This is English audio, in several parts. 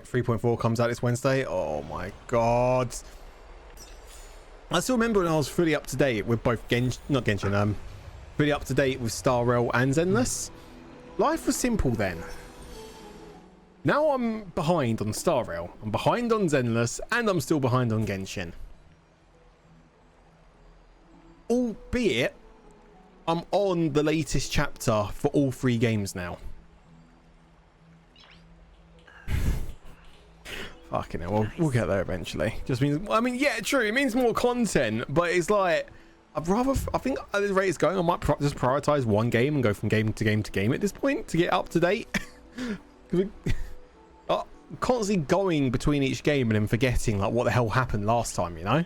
3.4 comes out this Wednesday. Oh my god. I still remember when I was fully up to date with both fully up to date with Star Rail and Zenless. Life was simple then. Now I'm behind on Star Rail, I'm behind on Zenless, and I'm still behind on Genshin. Albeit, I'm on the latest chapter for all 3 games now. Fucking hell, we'll get there eventually. Just means, I mean, yeah, true, it means more content, but it's like, I think at the rate it's going, I might just prioritize one game and go from game to game to game at this point to get up to date. Constantly going between each game and then forgetting like what the hell happened last time, you know?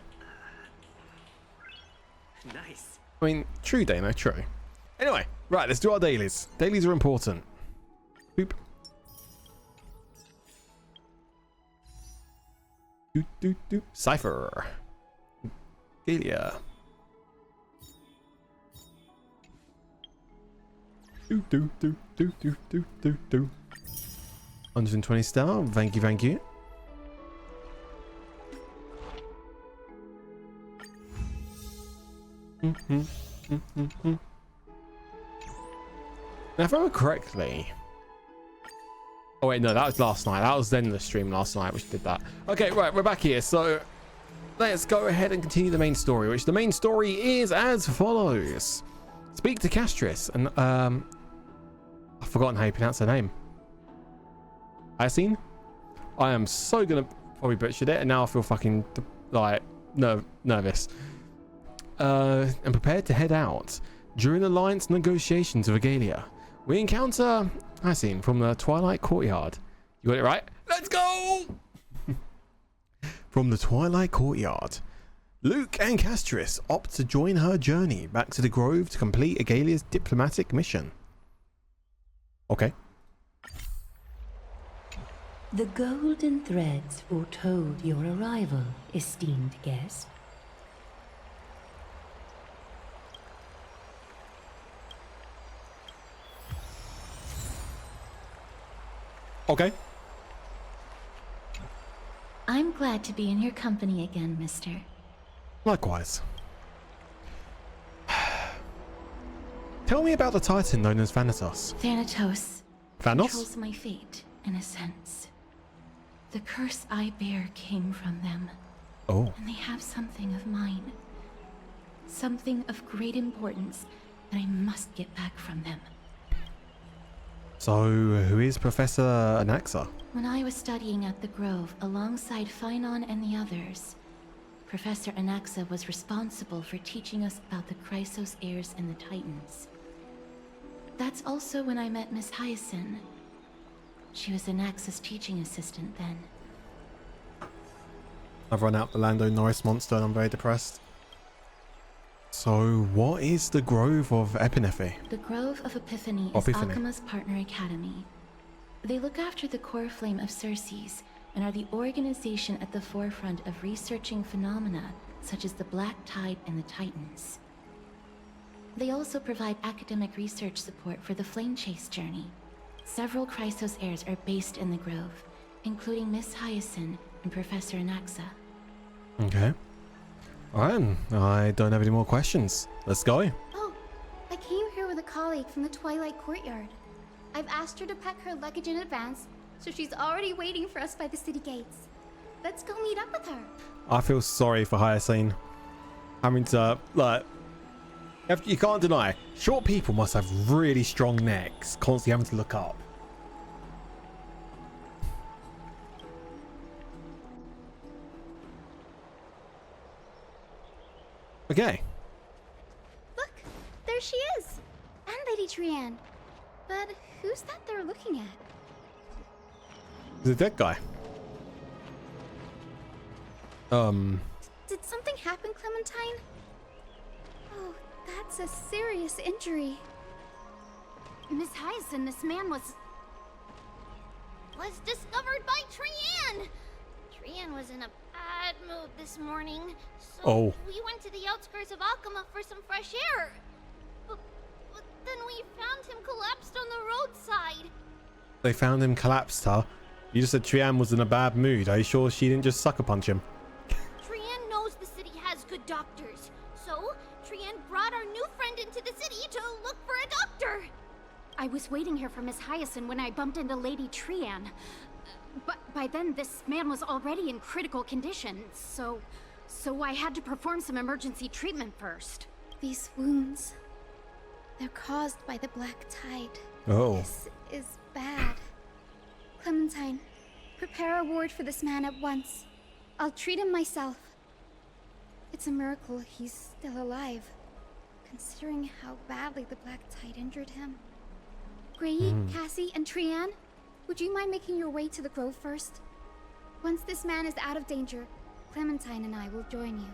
Nice. I mean, true, Dano, true. Anyway, right, let's do our dailies. Dailies are important. Boop. Do. Cypher. Galia. Do. 120 star. Thank you. Now, if I remember correctly. Oh wait, no, that was last night. That was then the stream last night, which did that. Okay, right, we're back here. So let's go ahead and continue the main story, which the main story is as follows. Speak to Castris, and I've forgotten how you pronounce her name. Hyacinth? I am so gonna probably butcher it, and now I feel fucking like nervous. And prepared to head out. During Alliance negotiations with Agalia, we encounter Hyacinth from the Twilight Courtyard. You got it right? Let's go! From the Twilight Courtyard, Luke and Castris opt to join her journey back to the Grove to complete Agalia's diplomatic mission. Okay. The golden threads foretold your arrival, esteemed guest. Okay. I'm glad to be in your company again, mister. Likewise. Tell me about the Titan known as Thanatos. Thanatos Thanos? controls my fate, in a sense. The curse I bear came from them. Oh. And they have something of mine. Something of great importance that I must get back from them. So, who is Professor Anaxa? When I was studying at the Grove alongside Phynon and the others, Professor Anaxa was responsible for teaching us about the Chrysos heirs and the Titans. That's also when I met Miss Hyacinth. She was Anaxa's teaching assistant then. I've run out the Lando Norris monster and I'm very depressed. So, what is the Grove of Epinephy? The Grove of Epiphany is Alchema's partner academy. They look after the core flame of Circes and are the organization at the forefront of researching phenomena such as the Black Tide and the Titans. They also provide academic research support for the Flame Chase journey. Several Chrysos heirs are based in the Grove, including Miss Hyacinth and Professor Anaxa. Okay. Alright, I don't have any more questions. Let's go. Oh, I came here with a colleague from the Twilight Courtyard. I've asked her to pack her luggage in advance, so she's already waiting for us by the city gates. Let's go meet up with her. I feel sorry for Hyacinth. Having to, like, you can't deny, short people must have really strong necks, constantly having to look up. Okay. Look, there she is. And Lady Trianne. But who's that they're looking at? The dead guy. Did something happen, Clementine? Oh, that's a serious injury. Miss Hyacinth, this man was discovered by Trianne! Trianne was in a bad mood this morning, so we went to the outskirts of Alchema for some fresh air. But then we found him collapsed on the roadside. They found him collapsed, huh? You just said Trian was in a bad mood. Are you sure she didn't just sucker punch him? Trian knows the city has good doctors. So, Trian brought our new friend into the city to look for a doctor. I was waiting here for Miss Hyacinth when I bumped into Lady Trian. But by then, this man was already in critical condition, so I had to perform some emergency treatment first. These wounds, they're caused by the black tide. Oh. This is bad. Clementine, prepare a ward for this man at once. I'll treat him myself. It's a miracle he's still alive, considering how badly the black tide injured him. Gray, Cassie, and Trian, would you mind making your way to the grove first? Once this man is out of danger, Clementine and I will join you.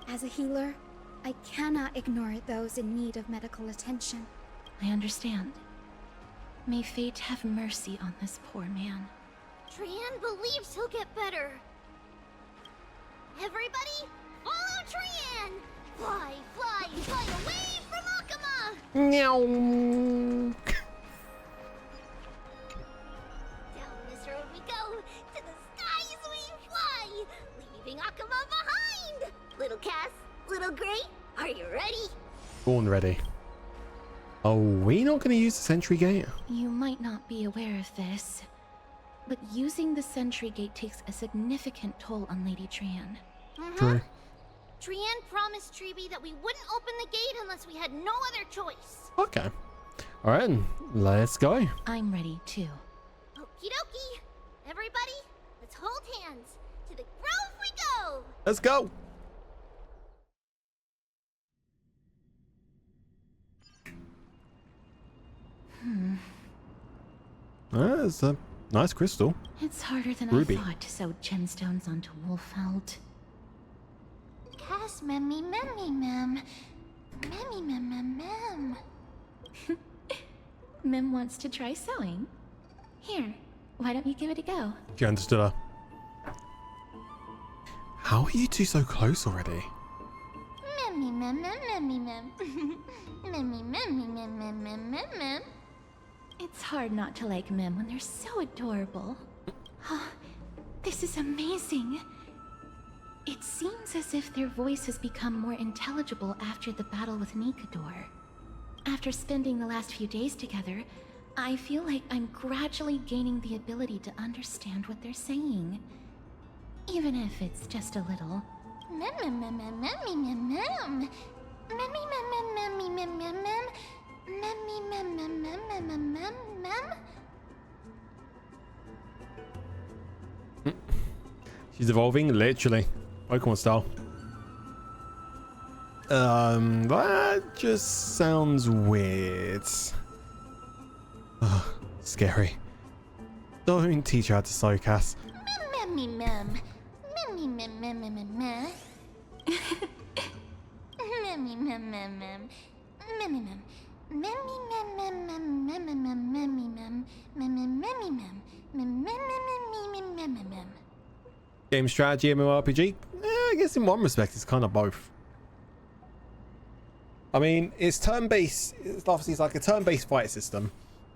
As a healer, I cannot ignore those in need of medical attention. I understand. May fate have mercy on this poor man. Trian believes he'll get better. Everybody, follow Trian! Fly, fly, fly away from Akama! Meow. Down this road we go, to the skies we fly, leaving Akama behind! Little Cass, little Gray, are you ready? Born ready. Are we not going to use the sentry gate? You might not be aware of this, but using the sentry gate takes a significant toll on Lady Trian. True. Trian promised Treeby that we wouldn't open the gate unless we had no other choice. Okay. All right, let's go. I'm ready too. Okie dokie. Everybody, let's hold hands. To the grove we go! Let's go. That's a nice crystal. It's harder than Ruby. I thought to sew gemstones onto Wolfeld. Cass, memmy, memmy, mem. Memmy, mem, mem, mem. Mem wants to try sewing. Here, why don't you give it a go? She understood her. How are you two so close already? Memmy, mem, mem, memmy, mem. Memmy, memmy, mem, mem, mem, mem, mem. It's hard not to like Mem when they're so adorable. Oh, this is amazing. It seems as if their voice has become more intelligible after the battle with Nikador. After spending the last few days together, I feel like I'm gradually gaining the ability to understand what they're saying. Even if it's just a little. Mem, mem, mem, mem, memmy, mem, mem. Memmy, mem, mem, memmy, mem, mem, mem. Memmy, mem, mem, mem, mem, mem, mem, mem. She's evolving, literally. Pokemon style. That just sounds weird. Ugh, scary. Don't teach her how to sew, Cass. Memmy, mem. Memmy, mem, mem, mem, mem, mem. Memmy, mem, mem, mem. Memmy, mem. Memmy, mem, mem, mem, mem, mem, mem, memmy, mem. Memmy, memmy, mem. Mem, mem, mem, mem, mem, mem, mem. Game strategy, MMORPG? I guess in one respect it's kind of both. I mean, it's turn-based. It's like a turn-based fight system.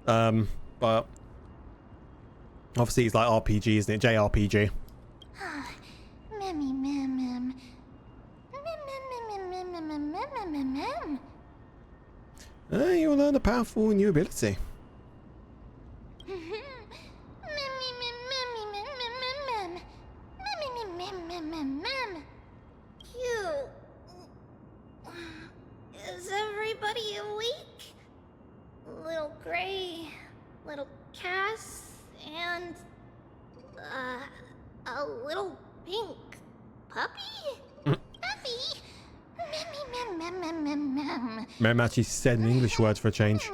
But obviously it's like RPG, isn't it? JRPG. Memmy, mem, mem. Mem, mem, mem, mem, mem, mem, mem, mem. You'll learn a powerful new ability. Is everybody awake? Little Gray, little Cass, and a little pink puppy? Puppy? Mem, mem, mem, mem, mem. Mem actually said an English word for a change.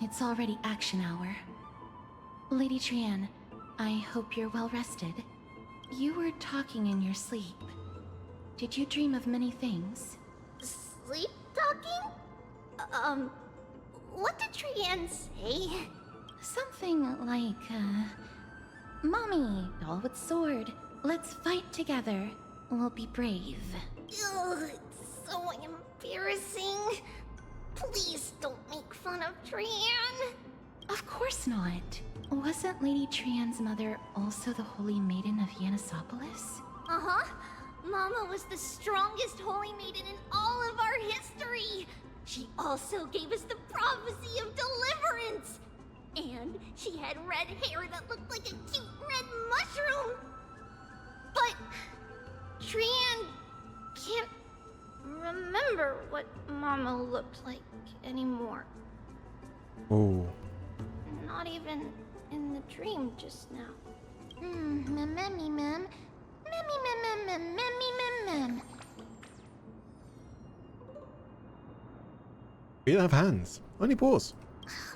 It's already action hour. Lady Trian, I hope you're well rested. You were talking in your sleep. Did you dream of many things? Sleep talking? What did Trian say? Something like, Mommy, doll with sword, let's fight together. We'll be brave. Ugh, it's so embarrassing. Please don't make fun of Trian. Of course not. Wasn't Lady Trian's mother also the Holy Maiden of Yanisopolis? Uh-huh. Mama was the strongest holy maiden in all of our history. She also gave us the prophecy of deliverance. And she had red hair that looked like a cute red mushroom. But Trian can't remember what Mama looked like anymore. Oh. Not even in the dream just now. Mammy mem. Mammy mem mem mammy mem mem. We don't have hands. Only paws.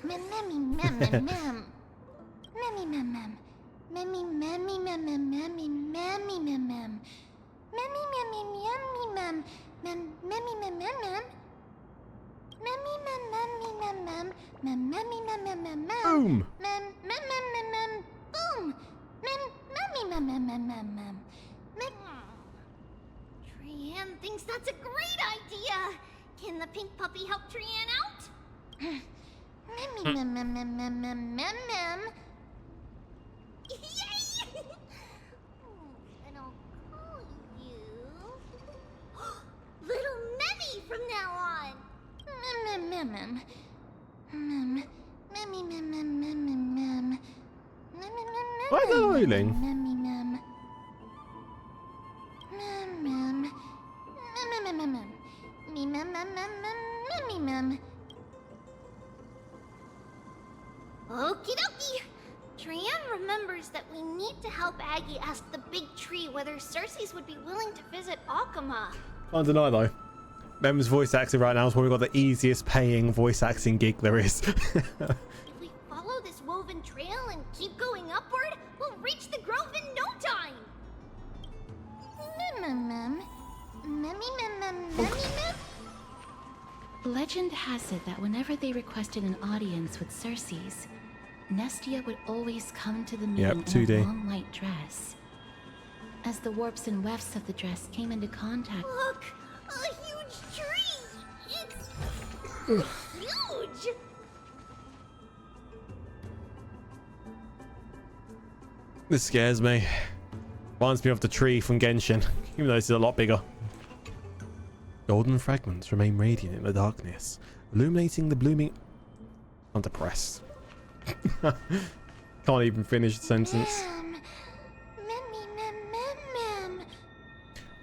Mammy mem mem mem. Mammy mem mem. Mammy mammy mem mem mammy mammy mem mem. Mammy mammy yummy mem. Mem mammy mem mem mem. Mammy mem mammy mem mem. Mem mammy mem mem mem mem. Boom. Mem mem mem mem mem. Boom. Mem mammy mem mem mem mem mem. Mem. Trian thinks that's a great idea. Can the pink puppy help Trian out? Mammy mem mem mem mem mem mem mem. Yay! And I'll call you Little Memmy from now on. Mem mem mem mem. Memmy mem mem mem mem mem. Why is that oiling? Memmy mem. Mem mem. Mem mem mem mem. Me mem mem mem mem memmy mem. Okie dokie. Trian remembers that we need to help Aggie ask the big tree whether Cersei's would be willing to visit Akama. Can't deny though. Mem's voice acting right now is probably got the easiest paying voice acting gig there is. If we follow this woven trail and keep going upward, we'll reach the grove in no time. Mem mem. Memmy mem mem memmy mem. Legend has it that whenever they requested an audience with Cersei's, Nestia would always come to the meeting in a long white dress. As the warps and wefts of the dress came into contact... Look! A huge tree! It's huge! This scares me. Reminds me of the tree from Genshin, even though this is a lot bigger. Golden fragments remain radiant in the darkness, illuminating the blooming... I'm depressed. Can't even finish the sentence.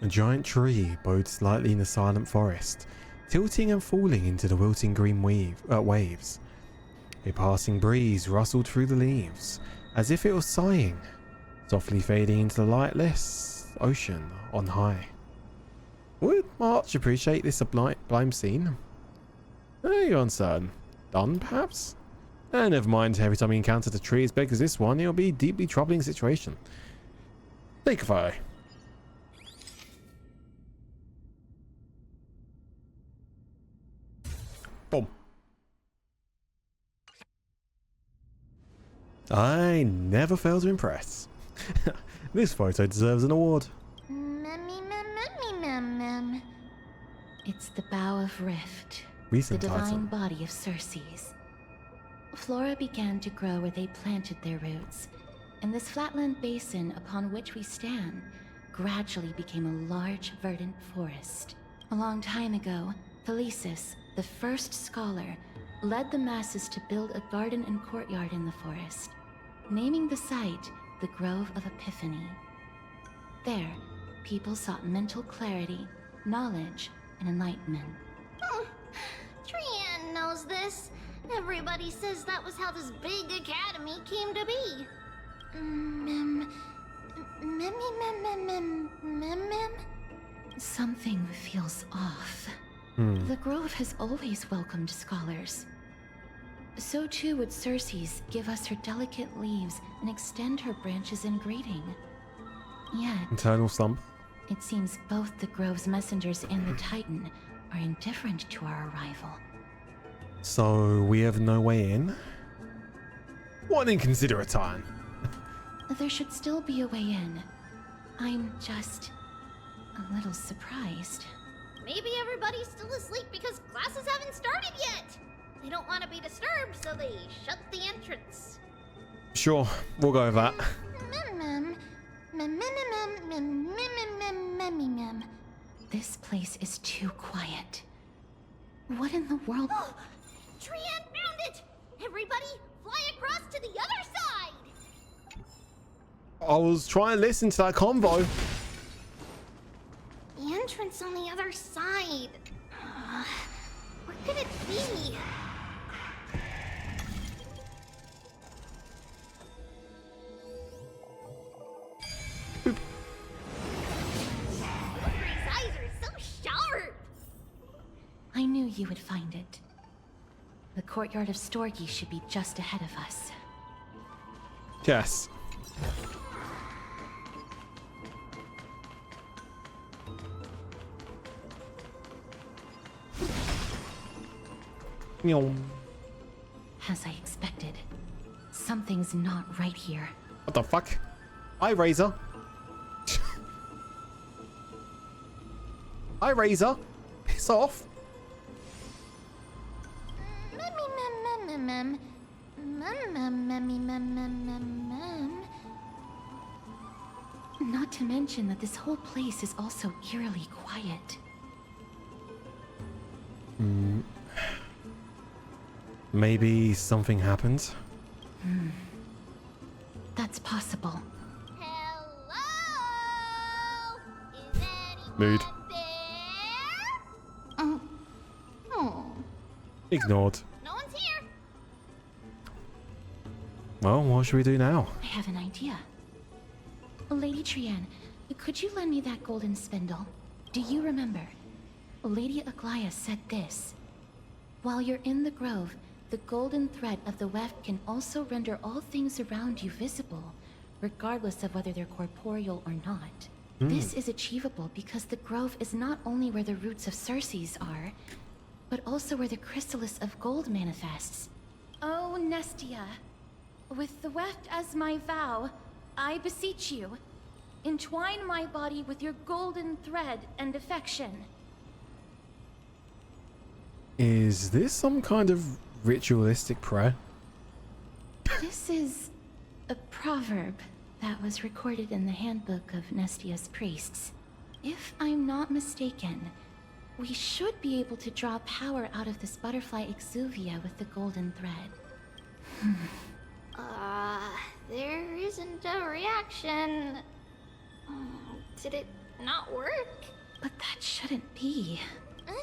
A giant tree bowed slightly in the silent forest, tilting and falling into the wilting green waves. A passing breeze rustled through the leaves, as if it was sighing, softly fading into the lightless ocean on high. Would March appreciate this sublime scene? You're uncertain. Done, perhaps? Never mind, every time we encounter a tree as big as this one, it'll be a deeply troubling situation. Take a photo. Boom. I never fail to impress. This photo deserves an award. It's the Bough of Rift, Recent the divine title. body of Cersei's. Flora began to grow where they planted their roots, and this flatland basin upon which we stand gradually became a large verdant forest. A long time ago, Thelesis, the first scholar, led the masses to build a garden and courtyard in the forest, naming the site the Grove of Epiphany. There, people sought mental clarity, knowledge, and enlightenment. Trian knows this. Everybody says that was how this big academy came to be. Something feels off. The Grove has always welcomed scholars. So too would Cersei's give us her delicate leaves and extend her branches in greeting. Yet, Internal slump. it seems both the Grove's messengers and the Titan are indifferent to our arrival. So we have no way in? What an inconsiderate time. There should still be a way in. I'm just a little surprised. Maybe everybody's still asleep because classes haven't started yet. They don't want to be disturbed, so they shut the entrance. Sure, we'll go with that. This place is too quiet. What in the world? Trian found it! Everybody, fly across to the other side! I was trying to listen to that convo. The entrance on the other side. What could it be? Wilbur's eyes are so sharp! I knew you would find it. The courtyard of Storgi should be just ahead of us. Yes. As I expected, something's not right here. What the fuck? Hi, Razor. Hi, Razor. Piss off. Not to mention that this whole place is also eerily quiet. Maybe something happened. That's possible. Hello? Is anyone Mood. there? Ignored. No one's here. Well, what should we do now? I have an idea. Lady Trian, could you lend me that golden spindle? Do you remember? Lady Aglaia said this. While you're in the grove, the golden thread of the weft can also render all things around you visible, regardless of whether they're corporeal or not. This is achievable because the grove is not only where the roots of Circes are, but also where the chrysalis of gold manifests. Oh, Nestia, with the weft as my vow, I beseech you, entwine my body with your golden thread and affection. Is this some kind of ritualistic prayer? This is a proverb that was recorded in the handbook of Nestia's priests. If I'm not mistaken, we should be able to draw power out of this butterfly exuvia with the golden thread. There isn't a reaction. Did it not work? But that shouldn't be. Mummy.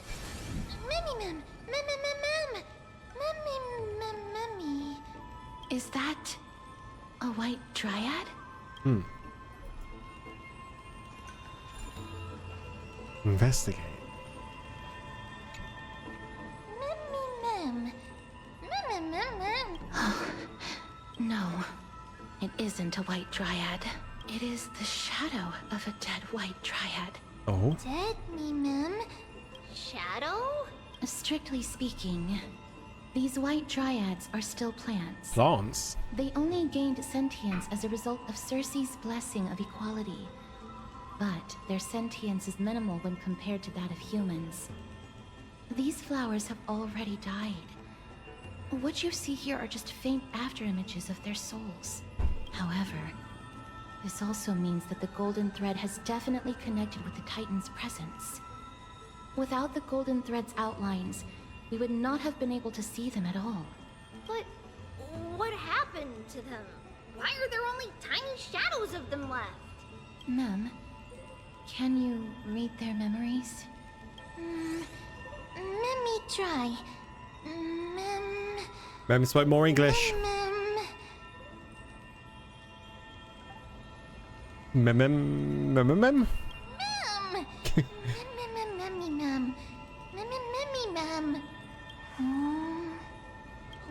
Is that a white dryad? Investigate. No, it isn't a white dryad. It is the shadow of a dead white dryad. Oh? Dead me, ma'am. Shadow? Strictly speaking, these white dryads are still plants. Plants? They only gained sentience as a result of Circe's blessing of equality. But their sentience is minimal when compared to that of humans. These flowers have already died. What you see here are just faint afterimages of their souls. However, this also means that the golden thread has definitely connected with the Titan's presence. Without the golden thread's outlines, we would not have been able to see them at all. But what happened to them? Why are there only tiny shadows of them left? Mem, can you read their memories? Let me try. Mem spoke more English. Mem.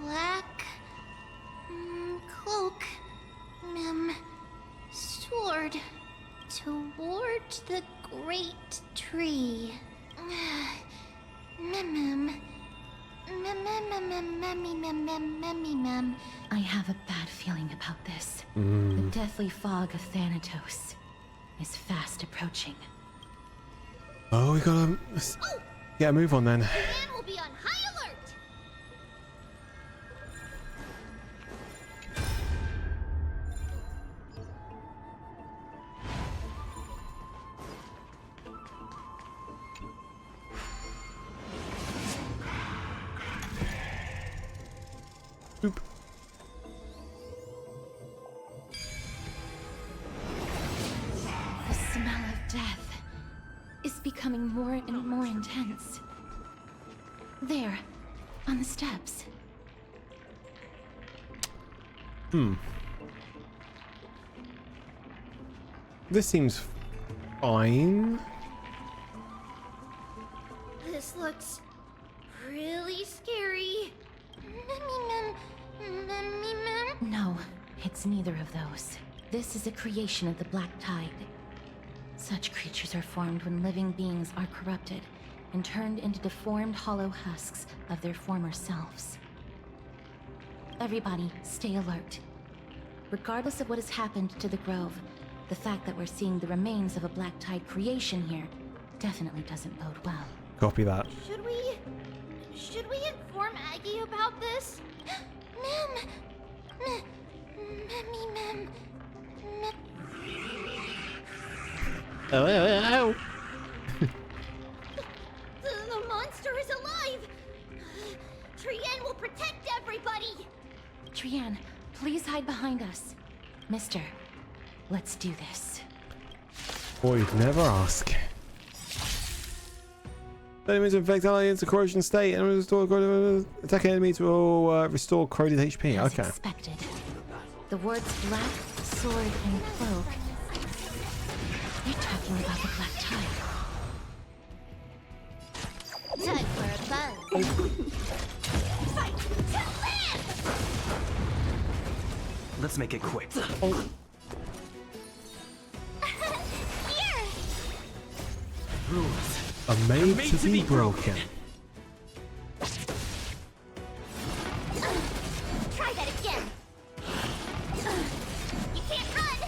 Black cloak, sword towards the great tree. I have a bad feeling about this. The deathly fog of Thanatos is fast approaching. Oh, we gotta get a move on then. Trian will be on high alert. Boop. The smell of death is becoming more and more intense. There, on the steps. This seems fine. This looks really scary. No, it's neither of those. This is a creation of the Black Tide. Such creatures are formed when living beings are corrupted and turned into deformed hollow husks of their former selves. Everybody, stay alert. Regardless of what has happened to the Grove, the fact that we're seeing the remains of a Black Tide creation here definitely doesn't bode well. Copy that. Should we inform Aggie about this? Ma'am. Oh. The monster is alive. Trian will protect everybody. Trian, please hide behind us. Mister, let's do this. Boy, you'd never ask. Enemies infect allies in corrosion state and restore attack enemies will restore corroded HP. As Okay. expected. The words black, sword, and cloak. They're talking about the Black Tide. Time for a buzz. Fight to live! Let's make it quick. Here! Rules. A made to be broken. Try that again. You can't run.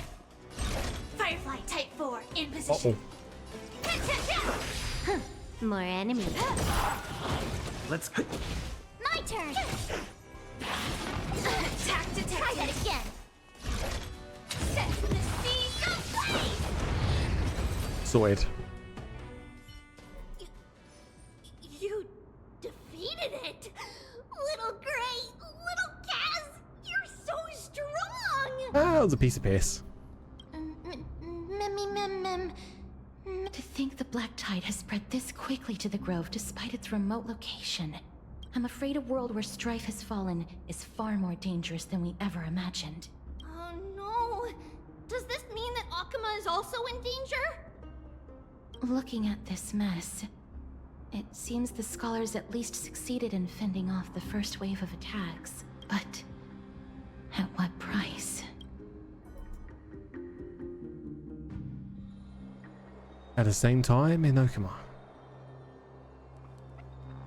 Firefly Type 4 in position. More enemies. Let's. My turn. Try that again. Set the seas ablaze. Sorted. You defeated it! Little Gray, little Kaz, you're so strong! That was a piece of piss. To think the Black Tide has spread this quickly to the Grove despite its remote location. I'm afraid a world where strife has fallen is far more dangerous than we ever imagined. Oh no! Does this mean that Akuma is also in danger? Looking at this mess, it seems the scholars at least succeeded in fending off the first wave of attacks. But at what price? At the same time in Okuma.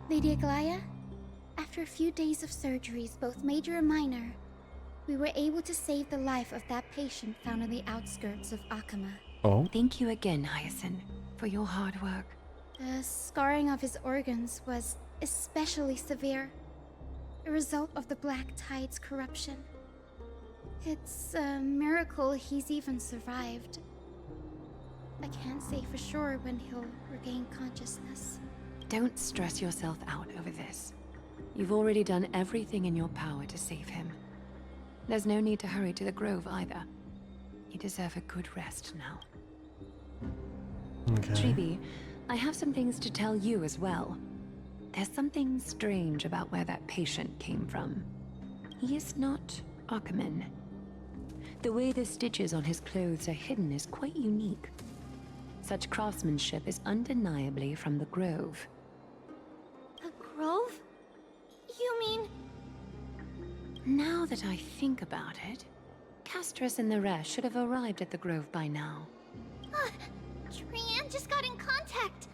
Lady Aglaya, after a few days of surgeries, both major and minor, we were able to save the life of that patient found on the outskirts of Akuma. Oh. Thank you again, Hyacinth, for your hard work. The scarring of his organs was especially severe, a result of the Black Tide's corruption. It's a miracle he's even survived. I can't say for sure when he'll regain consciousness. Don't stress yourself out over this. You've already done everything in your power to save him. There's no need to hurry to the Grove either. You deserve a good rest now. Okay. Tribi, I have some things to tell you as well. There's something strange about where that patient came from. He is not Akuman. The way the stitches on his clothes are hidden is quite unique. Such craftsmanship is undeniably from the Grove. The Grove? You mean... Now that I think about it, Castris and the rest should have arrived at the Grove by now. Trian just got in contact.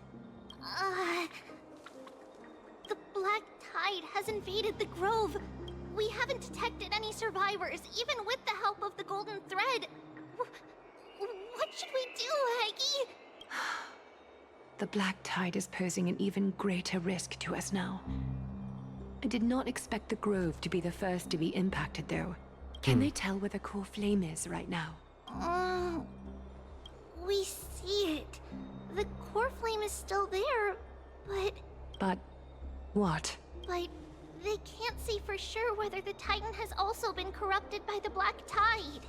The Black Tide has invaded the Grove. We haven't detected any survivors, even with the help of the Golden Thread. What should we do, Aggie? The Black Tide is posing an even greater risk to us now. I did not expect the Grove to be the first to be impacted, though. Can they tell where the core flame is right now? We see it. The core flame is still there, but... But... what? But they can't say for sure whether the Titan has also been corrupted by the Black Tide.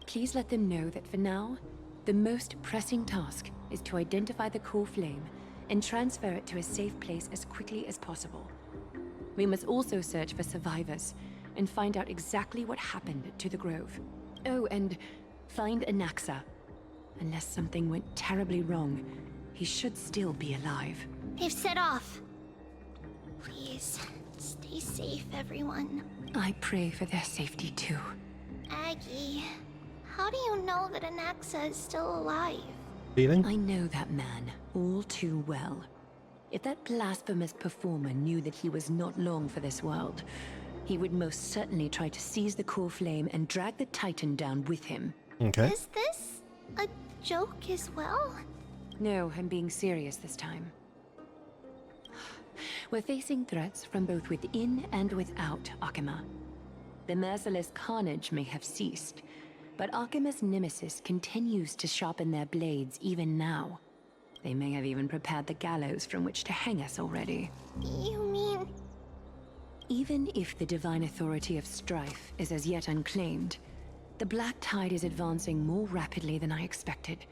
Please let them know that for now, the most pressing task is to identify the core flame and transfer it to a safe place as quickly as possible. We must also search for survivors and find out exactly what happened to the Grove. Oh, and find Anaxa. Unless something went terribly wrong, he should still be alive. They've set off. Please, stay safe, everyone. I pray for their safety too. Aggie, how do you know that Anaxa is still alive? Feeling? I know that man all too well. If that blasphemous performer knew that he was not long for this world, he would most certainly try to seize the core flame and drag the Titan down with him. Okay. Is this a joke as well? No, I'm being serious this time. We're facing threats from both within and without Akima. The merciless carnage may have ceased, but Akima's nemesis continues to sharpen their blades even now. They may have even prepared the gallows from which to hang us already. You mean... Even if the divine authority of strife is as yet unclaimed, the Black Tide is advancing more rapidly than I expected.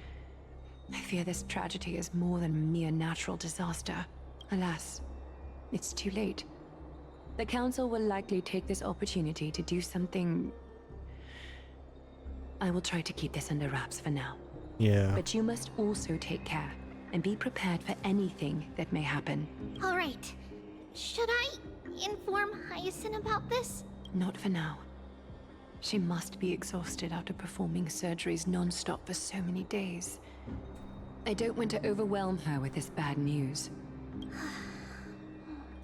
I fear this tragedy is more than a mere natural disaster. Alas, it's too late. The Council will likely take this opportunity to do something... I will try to keep this under wraps for now. Yeah. But you must also take care and be prepared for anything that may happen. All right. Should I inform Hyacinth about this? Not for now. She must be exhausted after performing surgeries non-stop for so many days. I don't want to overwhelm her with this bad news.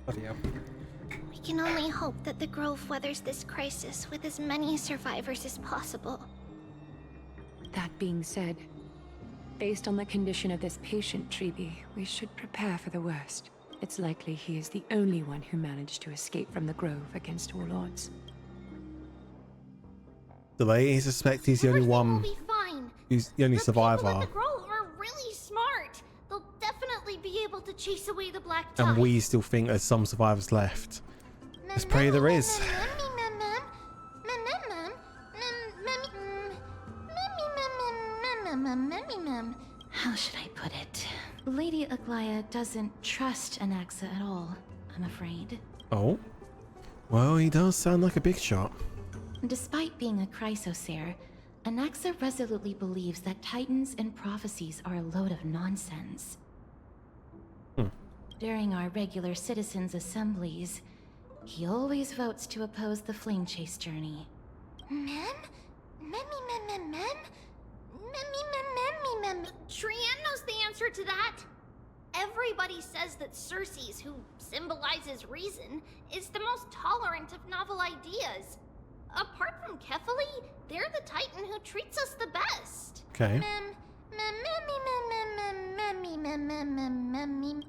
We can only hope that the Grove weathers this crisis with as many survivors as possible. That being said, based on the condition of this patient, Treeby, we should prepare for the worst. It's likely he is the only one who managed to escape from the Grove against all odds. Delay, he suspects he's the only one. Will be fine. Who's the only survivor. The people at the Grove are really smart. They'll definitely be able to chase away the Black Tide. And we still think there's some survivors left. Let's pray there is. How should I put it? Lady Aglaya doesn't trust Anaxa at all, I'm afraid. Oh? Well, he does sound like a big shot. Despite being a chrysosaur, Anaxa resolutely believes that titans and prophecies are a load of nonsense. During our regular citizens' assemblies, he always votes to oppose the flame chase journey. Trian knows the answer to that. Everybody says that Circes, who symbolizes reason, is the most tolerant of novel ideas. Apart from Kefali, they're the Titan who treats us the best. Okay.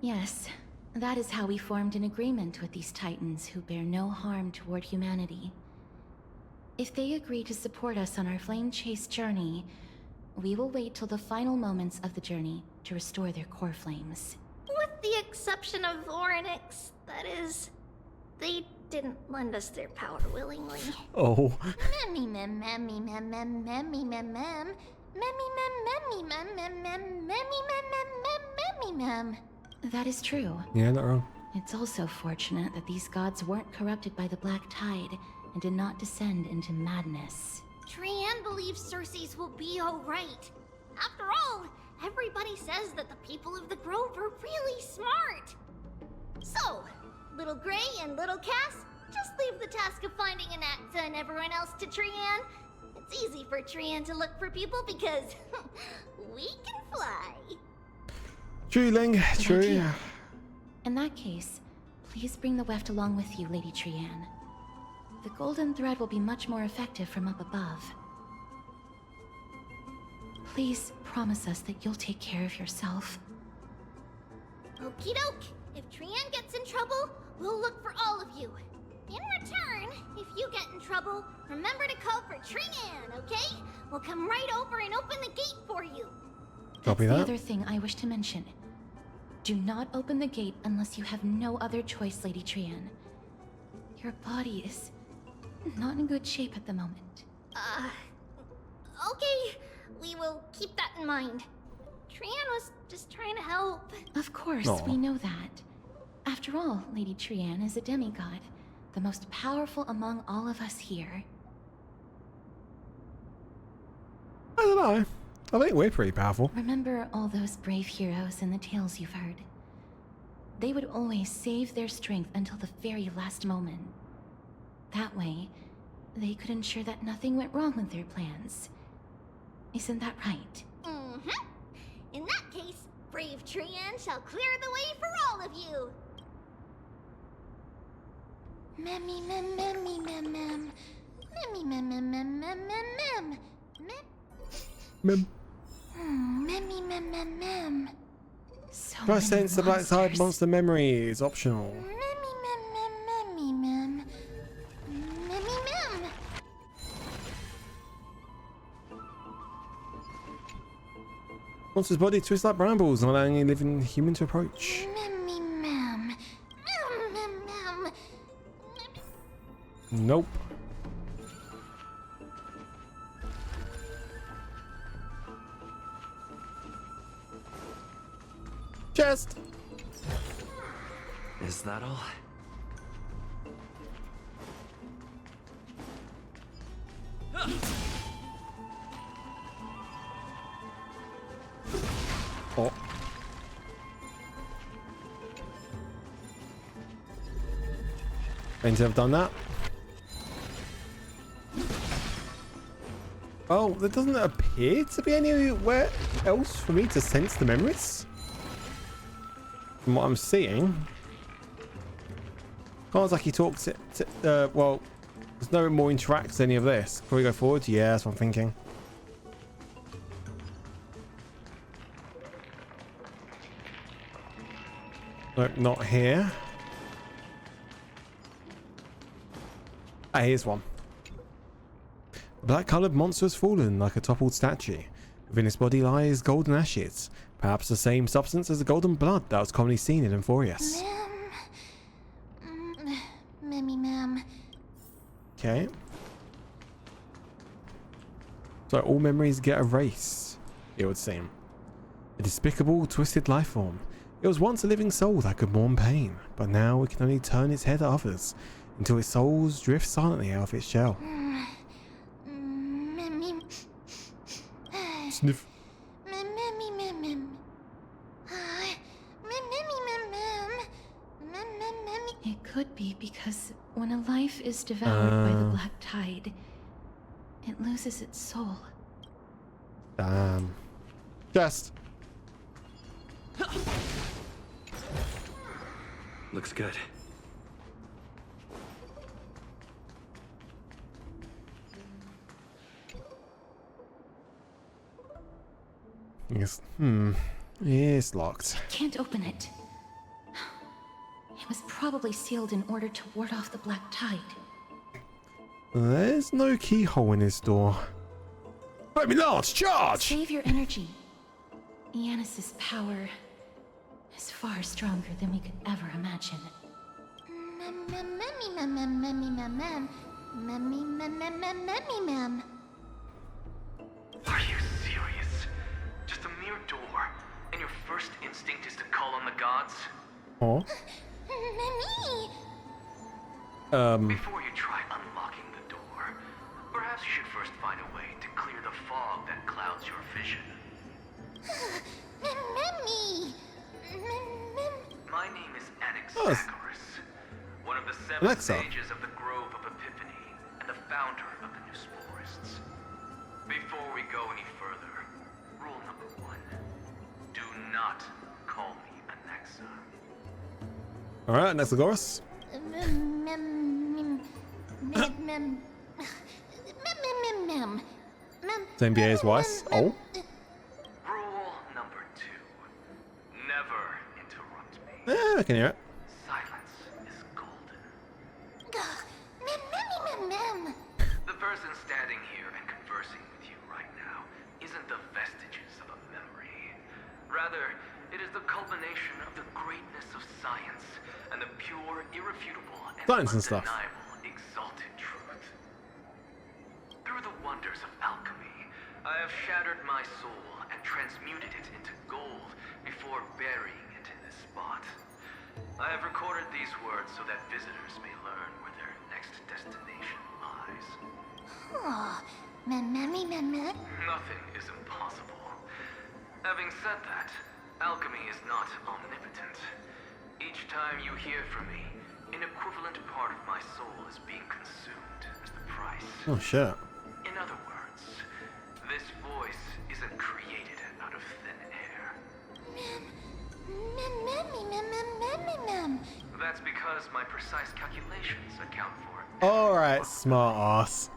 Yes, that is how we formed an agreement with these Titans who bear no harm toward humanity. If they agree to support us on our flame chase journey, we will wait till the final moments of the journey to restore their core flames. With the exception of Orynyx, that is. They didn't lend us their power willingly. Oh. That is true. Yeah, not wrong. It's also fortunate that these gods weren't corrupted by the Black Tide and did not descend into madness. Trian believes Circes will be alright. After all, everybody says that the people of the Grove are really smart. So, Little Gray and Little Cass, just leave the task of finding Anaxa and everyone else to Trian. It's easy for Trian to look for people because we can fly. True, Ling. True. Idea. In that case, please bring the weft along with you, Lady Trian. The golden thread will be much more effective from up above. Please promise us that you'll take care of yourself. Okie doke. If Trian gets in trouble, we'll look for all of you. In return, if you get in trouble, remember to call for Trian, okay? We'll come right over and open the gate for you. Copy That's that. the other thing I wish to mention. Do not open the gate unless you have no other choice, Lady Trian. Your body is not in good shape at the moment. Okay. We will keep that in mind. Trian was just trying to help. Of course, Aw. we know that. After all, Lady Trian is a demigod, the most powerful among all of us here. I don't know. I think we're pretty powerful. Remember all those brave heroes in the tales you've heard? They would always save their strength until the very last moment. That way, they could ensure that nothing went wrong with their plans. Isn't that right? Mm-hmm. In that case, brave Trian shall clear the way for all of you. Memmy mem memmy mem mem. Memmy mem mem mem mem mem mem. Mem. Memmy mem mem mem. So Try many sense the black side monsters. monster memory is optional. Memmy mem mem memmy mem. Memmy mem. Monster's body twists like brambles, not allowing any living human to approach. Memmy mem. Mem mem mem. Nope. Chest. Is that all? Oh. Meant to have done that. Oh, there doesn't appear to be anywhere else for me to sense the memories. From what I'm seeing. Sounds like he talks it. Well, there's no more interacts any of this. Can we go forward? Yeah, that's what I'm thinking. Nope, not here. Ah, here's one. The black-coloured monster has fallen like a toppled statue. Within its body lies golden ashes, perhaps the same substance as the golden blood that was commonly seen in Amphorius. Memmy mem. Okay. So all memories get erased, it would seem. A despicable, twisted life form. It was once a living soul that could mourn pain, but now it can only turn its head at others until its soul drifts silently out of its shell. Memmy. Sniff. Memmy mem mem. Memmy mem mem. Memmy. It could be because when a life is devoured by the black tide, it loses its soul. Damn. Chest. Looks good. Yes. It's locked. Can't open it. It was probably sealed in order to ward off the black tide. There's no keyhole in this door. Let me launch! Charge! Save your energy. Yanis's power is far stronger than we could ever imagine. Memmy mem mem memmy mem mem. Memmy mem mem mem memmy mem. Are you serious? Just a mere door, and your first instinct is to call on the gods? Oh. Memmy. Before you try unlocking the door, perhaps you should first find a way to clear the fog that clouds your vision. Memmy. My name is Oh, Anaxagoras, one of the seven Alexa. sages of the Grove of Epiphany, and the founder of the New Sporists. Before we go any further, rule number 1. Do not call me Anaxa. Alright, Anaxagoras. Same BA as Weiss. Oh. Rule number 2. Never interrupt I can hear it. Silence is golden. Ugh, mem. The person standing here and conversing with you right now isn't the vestiges of a memory. Rather, it is the culmination of the greatness of science and the pure, irrefutable, and Science and stuff. undeniable exalted truth. Through the wonders of alchemy, I have shattered my soul and transmuted it into gold before burying it in this spot. I have recorded these words so that visitors may learn where their next destination lies. Oh, mem. Nothing is impossible. Having said that, alchemy is not omnipotent. Each time you hear from me, an equivalent part of my soul is being consumed as the price. Oh shit. In other words, this voice isn't created out of thin air. Mem. That's because my precise calculations account for it. Alright, smart ass.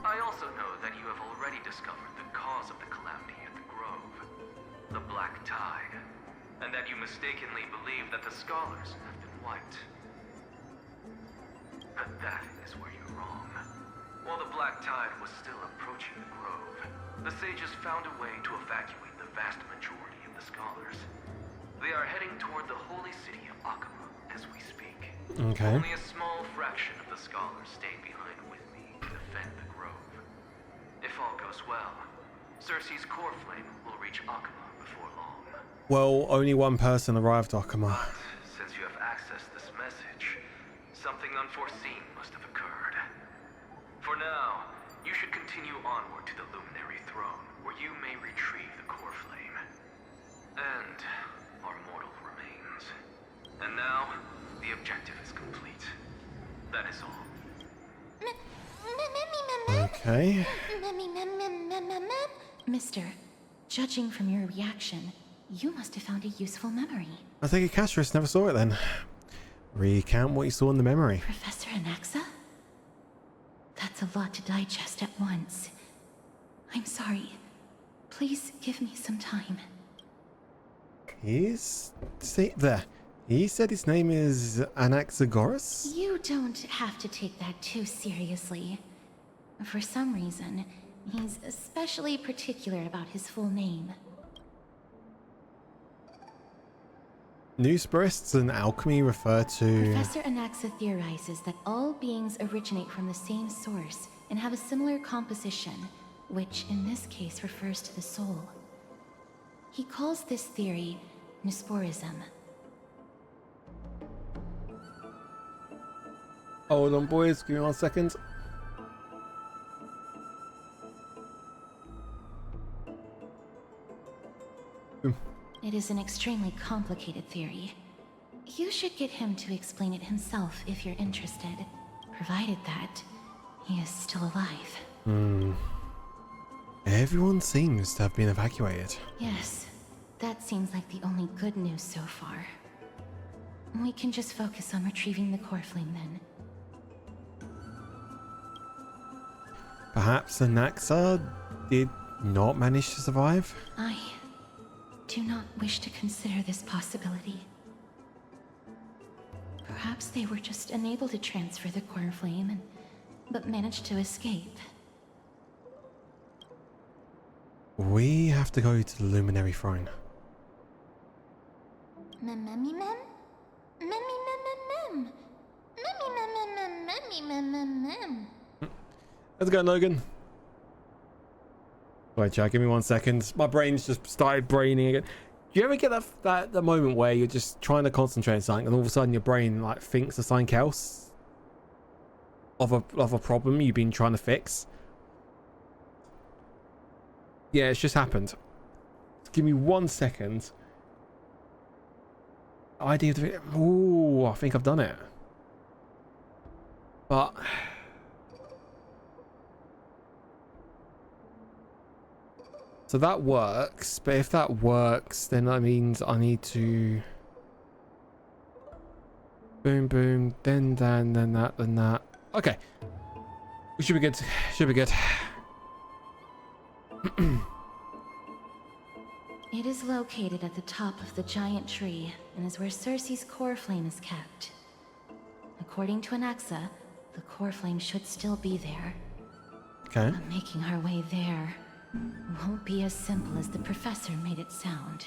I also know that you have already discovered the cause of the calamity at the Grove, the Black Tide, and that you mistakenly believe that the scholars have been wiped. But that is where you're wrong. While the Black Tide was still approaching the Grove, the sages found a way to evacuate the vast majority of the scholars. They are heading toward the holy city of Akama as we speak. Okay. Only a small fraction of the scholars stayed behind with me to defend the Grove. If all goes well, Cersei's core flame will reach Akama before long. Well, only one person arrived, Akama. But since you have accessed this message, something unforeseen must have occurred. For now, you should continue onward to the Luminary Throne, where you may retrieve the core flame. And our mortal remains. And now, the objective is complete. That is all. Okay. Mister, judging from your reaction, you must have found a useful memory. I think Castris never saw it then. Recount what you saw in the memory. Professor Anaxa? That's a lot to digest at once. I'm sorry. Please give me some time. There. He said his name is Anaxagoras? You don't have to take that too seriously. For some reason, he's especially particular about his full name. Newspirists and alchemy refer to... Professor Anaxa theorizes that all beings originate from the same source and have a similar composition, which in this case refers to the soul. He calls this theory Nusporism. Hold on, boys. Give me 1 second. It is an extremely complicated theory. You should get him to explain it himself if you're interested, provided that he is still alive. Everyone seems to have been evacuated. Yes, that seems like the only good news so far. We can just focus on retrieving the core flame then. Perhaps Anaxa did not manage to survive? I do not wish to consider this possibility. Perhaps they were just unable to transfer the core flame but managed to escape. We have to go to the Luminary Throne. How's it going, Logan? Wait, Jack, give me 1 second. My brain's just started braining again. Do you ever get that moment where you're just trying to concentrate on something and all of a sudden your brain like thinks of something else? Of a problem you've been trying to fix? Yeah, it's just happened. Give me 1 second. Idea of the video. Ooh, I think I've done it. But so that works, but if that works, then that means I need to boom, then that. Okay. We should be good. Should be good. It is located at the top of the giant tree and is where Cersei's core flame is kept. According to Anaxa, the core flame should still be there. Okay. But making our way there won't be as simple as the professor made it sound.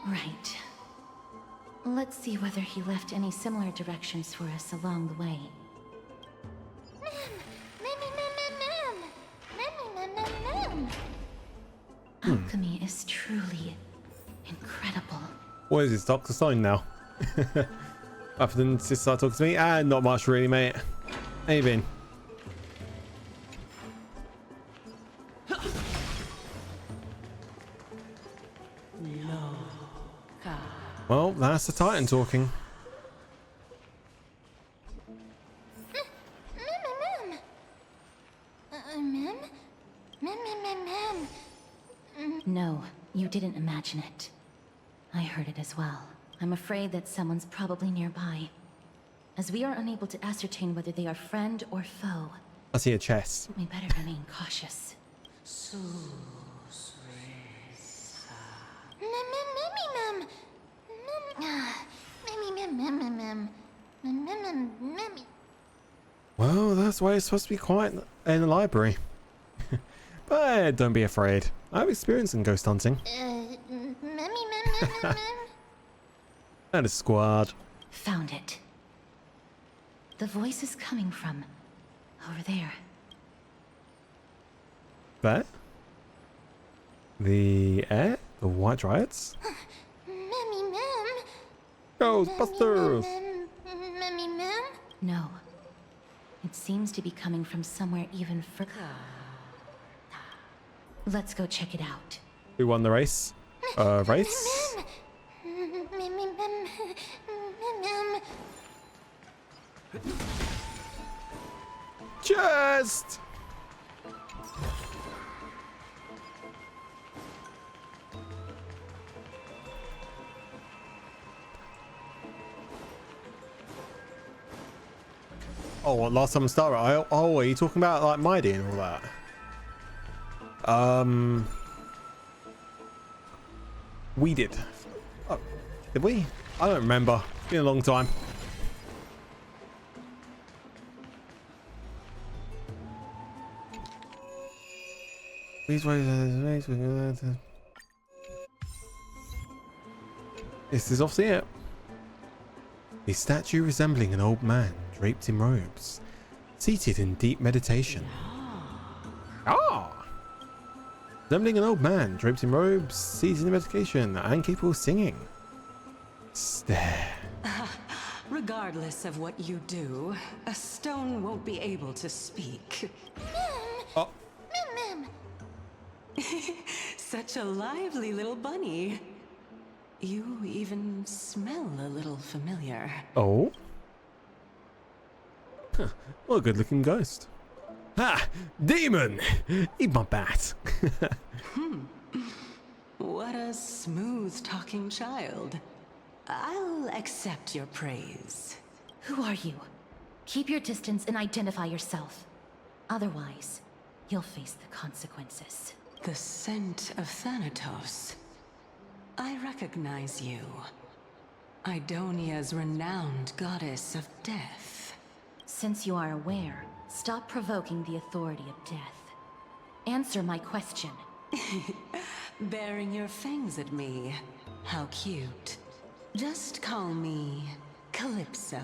Right. Let's see whether he left any similar directions for us along the way. Alchemy is truly incredible. What is this, Dr. Stone now? Other than just start talking to me? Not much really, mate. How you been? Well, that's the Titan talking. No, you didn't imagine it. I heard it as well. I'm afraid that someone's probably nearby. As we are unable to ascertain whether they are friend or foe, I see a chest. we better remain cautious. Well, that's why it's supposed to be quiet in the library. But don't be afraid. I have experience in ghost hunting. And a squad. Found it. The voice is coming from over there. There? The air? The white dryads? Ghostbusters! No. It seems to be coming from somewhere even further. Let's go check it out. Who won the race? Race? Chest! Oh, what, last time I started? Oh, are you talking about like Mighty and all that? We did. Oh, did we? I don't remember. It's been a long time. These ways. This is obviously it. A statue resembling an old man draped in robes, seated in deep meditation. Resembling an old man draped in robes, seated in meditation, and capable of singing. Stare. Regardless of what you do, a stone won't be able to speak. Oh. Such a lively little bunny. You even smell a little familiar. Oh? Huh. What a good looking ghost. Ha! Demon! Eat my bat. What a smooth talking child. I'll accept your praise. Who are you? Keep your distance and identify yourself. Otherwise, you'll face the consequences. The scent of Thanatos. I recognize you. Idonia's renowned goddess of death. Since you are aware, stop provoking the authority of death. Answer my question. Baring your fangs at me. How cute. Just call me Calypso.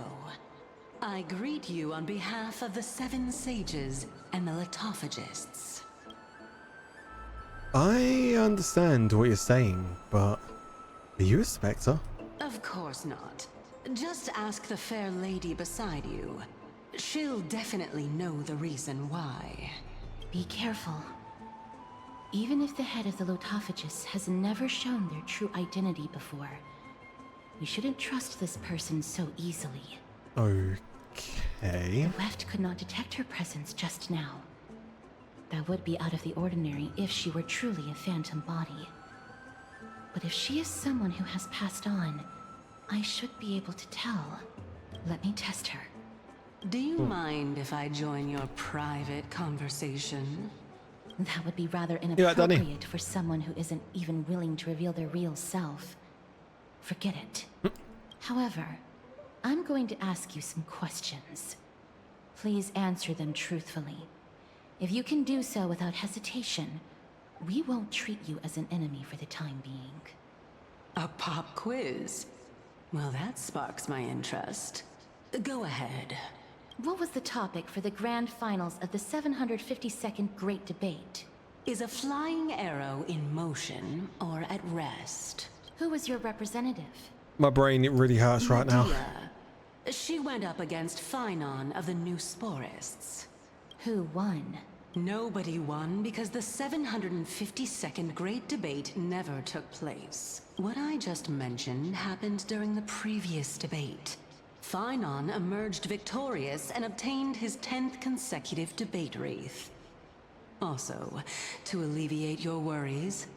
I greet you on behalf of the 7 sages and the litophagists. I understand what you're saying, but are you a spectre? Of course not. Just ask the fair lady beside you. She'll definitely know the reason why. Be careful. Even if the head of the Lotophagus has never shown their true identity before, we shouldn't trust this person so easily. Okay. The Weft could not detect her presence just now. That would be out of the ordinary if she were truly a phantom body. But if she is someone who has passed on, I should be able to tell. Let me test her. Do you mind if I join your private conversation? That would be rather Yeah, Danny. inappropriate for someone who isn't even willing to reveal their real self. Forget it. However, I'm going to ask you some questions. Please answer them truthfully. If you can do so without hesitation, we won't treat you as an enemy for the time being. A pop quiz? Well, that sparks my interest. Go ahead. What was the topic for the grand finals of the 752nd Great Debate? Is a flying arrow in motion or at rest? Who was your representative? My brain, it really hurts right now. Medea. She went up against Phynon of the New Sporists. Who won? Nobody won because the 752nd Great Debate never took place. What I just mentioned happened during the previous debate. Phynon emerged victorious and obtained his 10th consecutive debate wreath. Also, to alleviate your worries,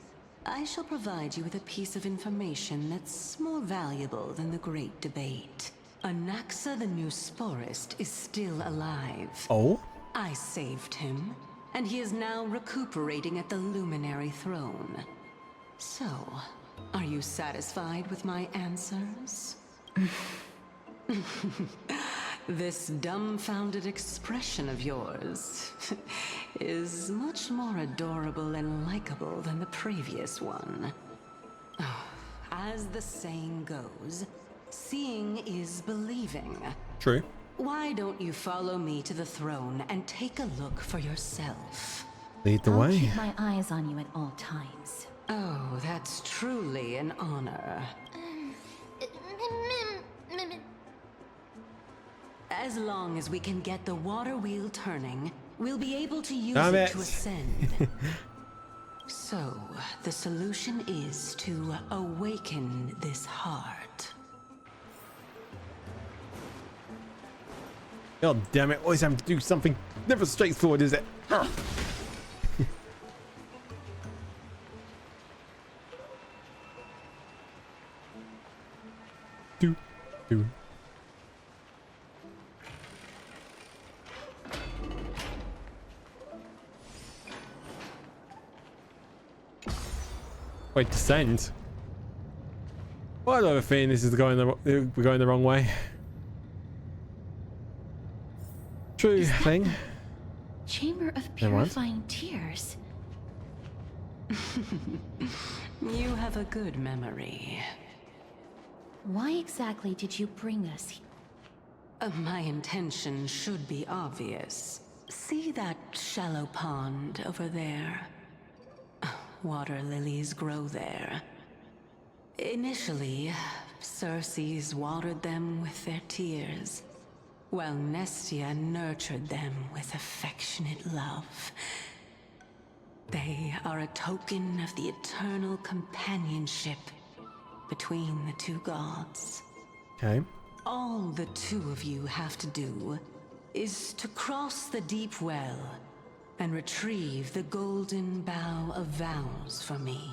I shall provide you with a piece of information that's more valuable than the Great Debate. Anaxa the New Sporist is still alive. Oh? I saved him, and he is now recuperating at the Luminary Throne. So, are you satisfied with my answers? This dumbfounded expression of yours is much more adorable and likable than the previous one. As the saying goes, seeing is believing. True. Why don't you follow me to the throne and take a look for yourself? Lead the I'll way. keep my eyes on you at all times. Oh, that's truly an honor. As long as we can get the water wheel turning, we'll be able to use Damn it it. to ascend. So, the solution is to awaken this heart. God damn it, always having to do something never straightforward, is it? do. Wait, descend? Well, I have a feeling this is we're going the wrong way. True thing. Chamber of Never mind. Purifying Tears. You have a good memory. Why exactly did you bring us here? My intention should be obvious. See that shallow pond over there? Water lilies grow there. Initially, Circes watered them with their tears, while Nestia nurtured them with affectionate love. They are a token of the eternal companionship between the two gods. Okay. All the two of you have to do is to cross the deep well and retrieve the golden bough of vows for me.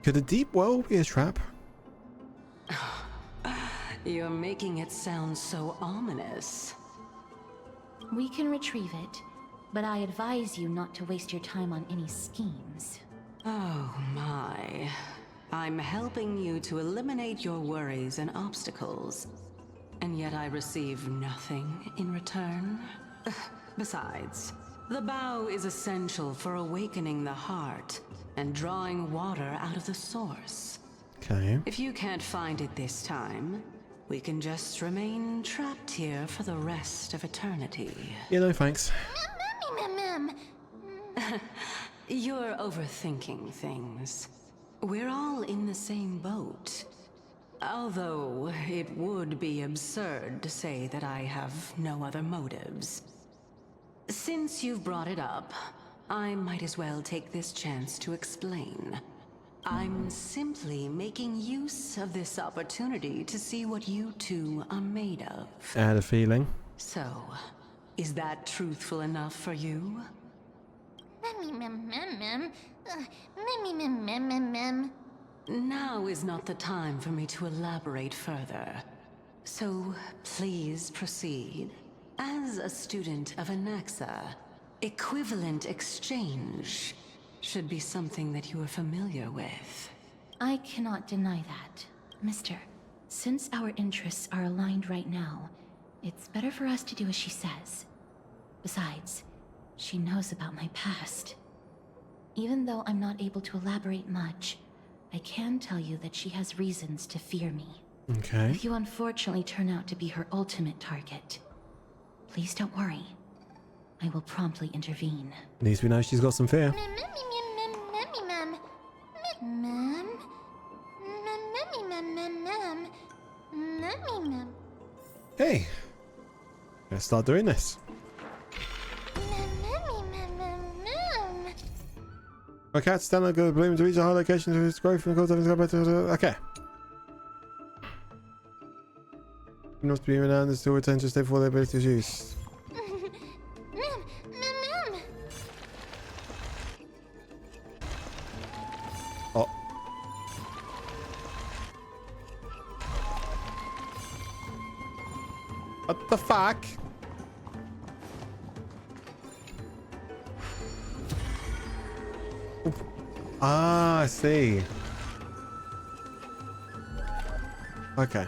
Could a deep well be a trap? You're making it sound so ominous. We can retrieve it, but I advise you not to waste your time on any schemes. Oh my. I'm helping you to eliminate your worries and obstacles, and yet I receive nothing in return. Besides, the bow is essential for awakening the heart and drawing water out of the source. Okay. If you can't find it this time, we can just remain trapped here for the rest of eternity. Yeah, no thanks. You're overthinking things. We're all in the same boat. Although, it would be absurd to say that I have no other motives. Since you've brought it up, I might as well take this chance to explain. I'm simply making use of this opportunity to see what you two are made of. I had a feeling. So, is that truthful enough for you? Now is not the time for me to elaborate further. So, please proceed. As a student of Anaxa, equivalent exchange should be something that you are familiar with. I cannot deny that. Mister, since our interests are aligned right now, it's better for us to do as she says. Besides, she knows about my past. Even though I'm not able to elaborate much, I can tell you that she has reasons to fear me. Okay. If you unfortunately turn out to be her ultimate target, please don't worry. I will promptly intervene. At least we know she's got some fear. Hey, let's start doing this. Okay, stand up, go bloom to reach a high location to its growth and cause okay. You must be renowned and still return to stay before their ability is used. Oh. What the fuck? Ah, I see. Okay.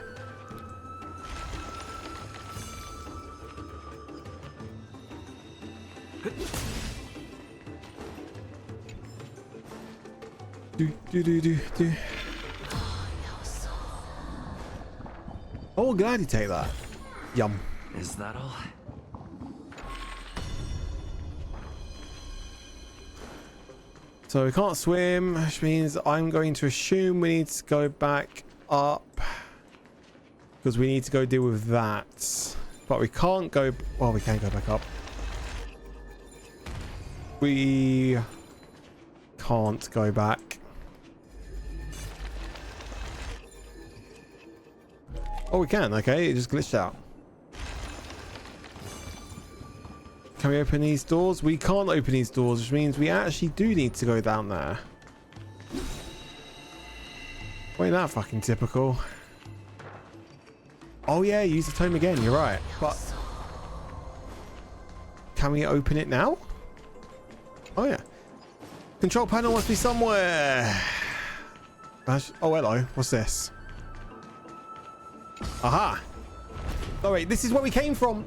Do. Oh, glad you take that. Yum. Is that all? So we can't swim, which means I'm going to assume we need to go back up because we need to go deal with that. But we can't go. Well, we can go back up. We can't go back. Oh, we can. Okay, it just glitched out. Can we open these doors? We can't open these doors, which means we actually do need to go down there. Ain't that fucking typical? Oh yeah, use the tome again. You're right. But can we open it now? Oh yeah. Control panel must be somewhere. Oh hello. What's this? Aha. Oh wait, this is where we came from.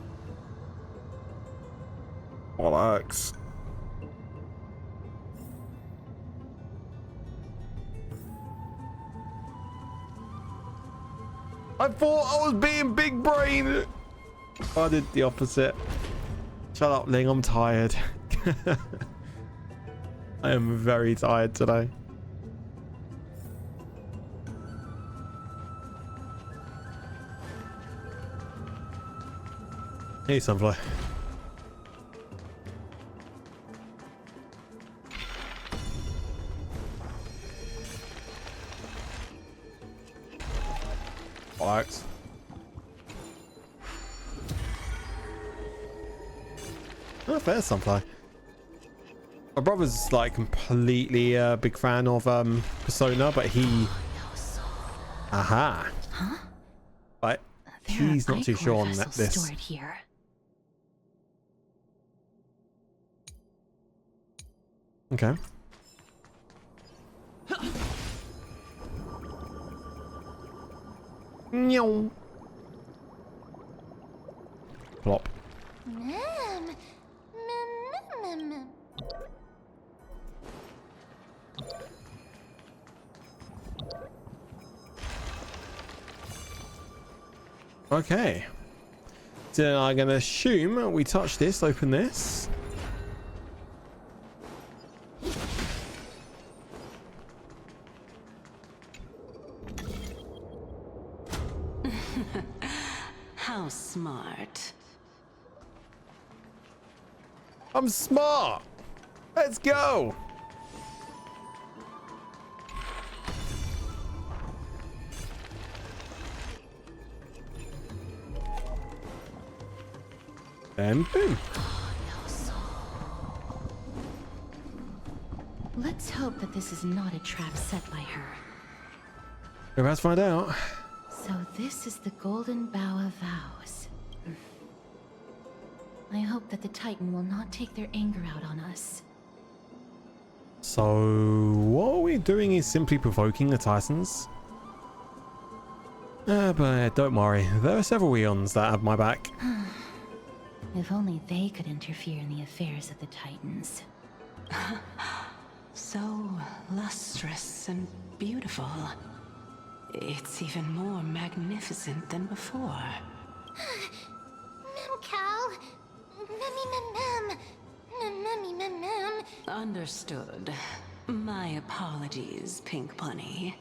Bollocks. I thought I was being big brain. I did the opposite. Shut up, Ling. I'm tired. I am very tired today. Hey, Sunfly. Bollocks. Oh, fair, Sunfly. My brother's like completely a big fan of Persona, but he aha. Huh? But he's not too sure on this. Stored here. Okay. Meow. Plop. Okay. So I'm going to assume we touch this, open this. How smart. I'm smart. Let's go. And boom. Let's hope that this is not a trap set by her. We're about to find out. So this is the Golden Bough of Vows. I hope that the Titan will not take their anger out on us. So what we're doing is simply provoking the Titans. But don't worry, there are several Eons that have my back. If only they could interfere in the affairs of the Titans. So lustrous and beautiful. It's even more magnificent than before. Mem Cal. Mem. Understood. My apologies, Pink Bunny.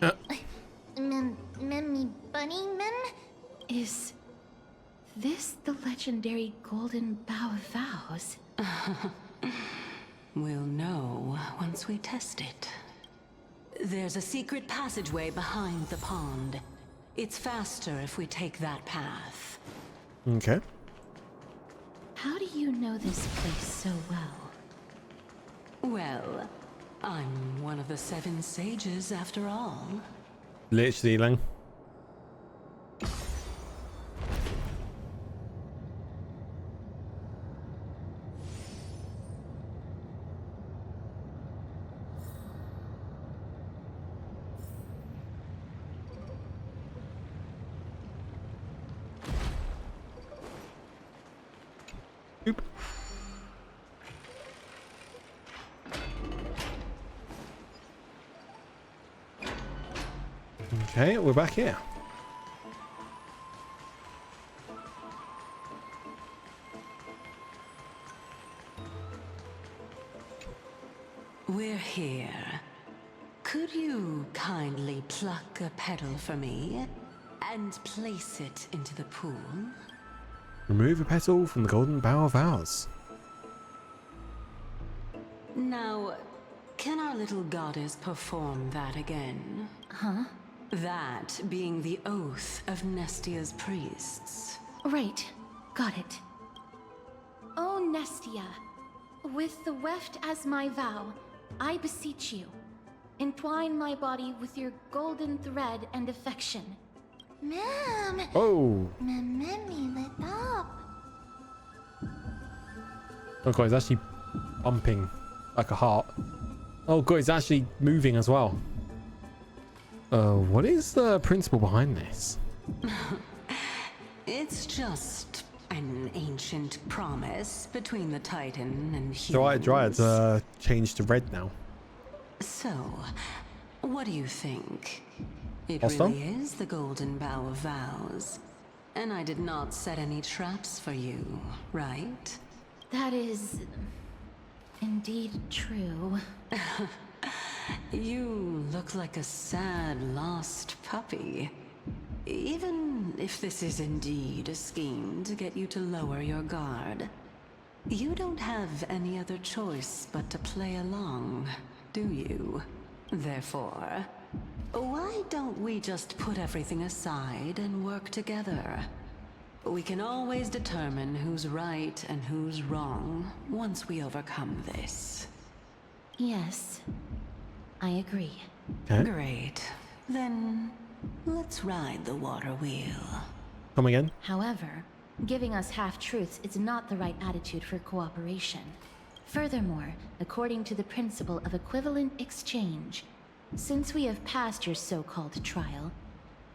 Memmy Bunny Mem? Is this the legendary Golden Bough of Vows? We'll know once we test it. There's a secret passageway behind the pond. It's faster if we take that path. Okay. How do you know this place so well? Well, I'm one of the 7 sages after all. Literally, Lang. Oop. Okay, we're back here. We're here. Could you kindly pluck a petal for me and place it into the pool? Remove a petal from the Golden Bough of Vows. Now, can our little goddess perform that again? Huh? That being the oath of Nestia's priests. Right. Got it. O Nestia, with the weft as my vow, I beseech you, entwine my body with your golden thread and affection. Mem. Oh. Memmy lit up. Oh god, it's actually bumping like a heart. Oh god, it's actually moving as well. What is the principle behind this? It's just an ancient promise between the Titan and humans. Dryad's changed to red now. So, what do you think? It Awesome. really is the Golden Bough of Vows. And I did not set any traps for you, right? That is indeed true. You look like a sad, lost puppy. Even if this is indeed a scheme to get you to lower your guard, you don't have any other choice but to play along, do you? Therefore, why don't we just put everything aside and work together? We can always determine who's right and who's wrong once we overcome this. Yes, I agree. Okay. Great. Then, let's ride the water wheel. Come again. However, giving us half-truths is not the right attitude for cooperation. Furthermore, according to the principle of equivalent exchange, since we have passed your so-called trial,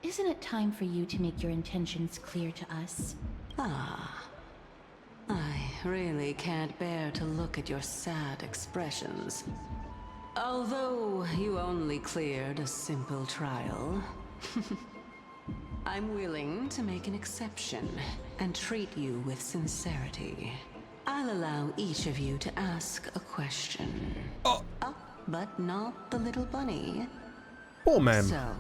isn't it time for you to make your intentions clear to us? Ah. I really can't bear to look at your sad expressions. Although you only cleared a simple trial, I'm willing to make an exception and treat you with sincerity. I'll allow each of you to ask a question. Oh. But not the little bunny. Poor man. So,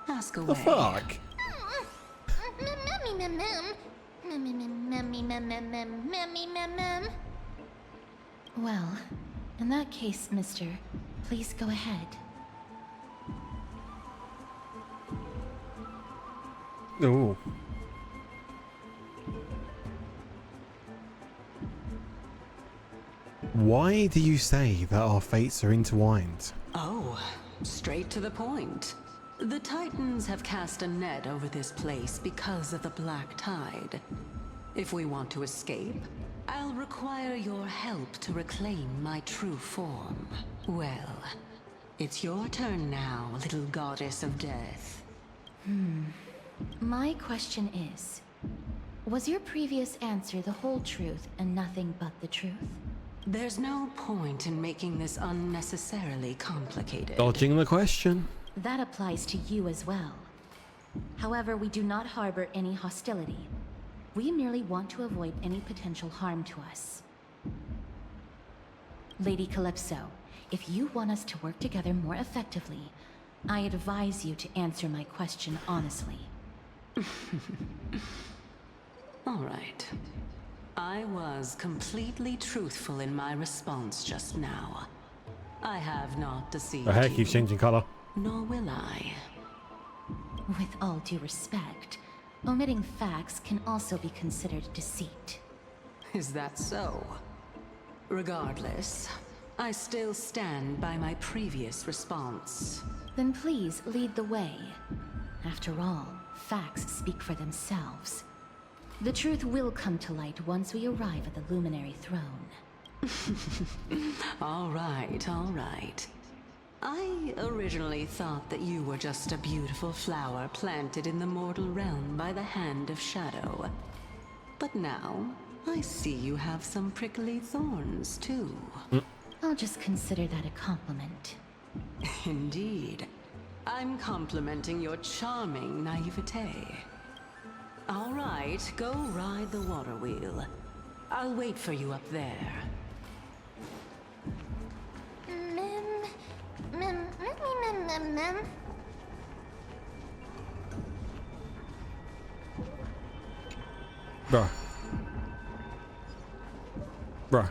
ask away. The fuck? Memmy. Well, in that case, mister, please go ahead. Oh. Why do you say that our fates are intertwined? Oh, straight to the point. The Titans have cast a net over this place because of the Black Tide. If we want to escape, I'll require your help to reclaim my true form. Well, it's your turn now, little goddess of death. My question is, was your previous answer the whole truth and nothing but the truth? There's no point in making this unnecessarily complicated. Dodging the question. That applies to you as well. However, we do not harbor any hostility. We merely want to avoid any potential harm to us. Lady Calypso, if you want us to work together more effectively, I advise you to answer my question honestly. All right. I was completely truthful in my response just now. I have not deceived The hair you, keeps changing color. nor will I. With all due respect, omitting facts can also be considered deceit. Is that so? Regardless, I still stand by my previous response. Then please lead the way. After all, facts speak for themselves. The truth will come to light once we arrive at the Luminary Throne. All right, all right. I originally thought that you were just a beautiful flower planted in the mortal realm by the hand of shadow. But now, I see you have some prickly thorns, too. I'll just consider that a compliment. Indeed. I'm complimenting your charming naivete. All right, go ride the water wheel. I'll wait for you up there. Bruh. Bruh.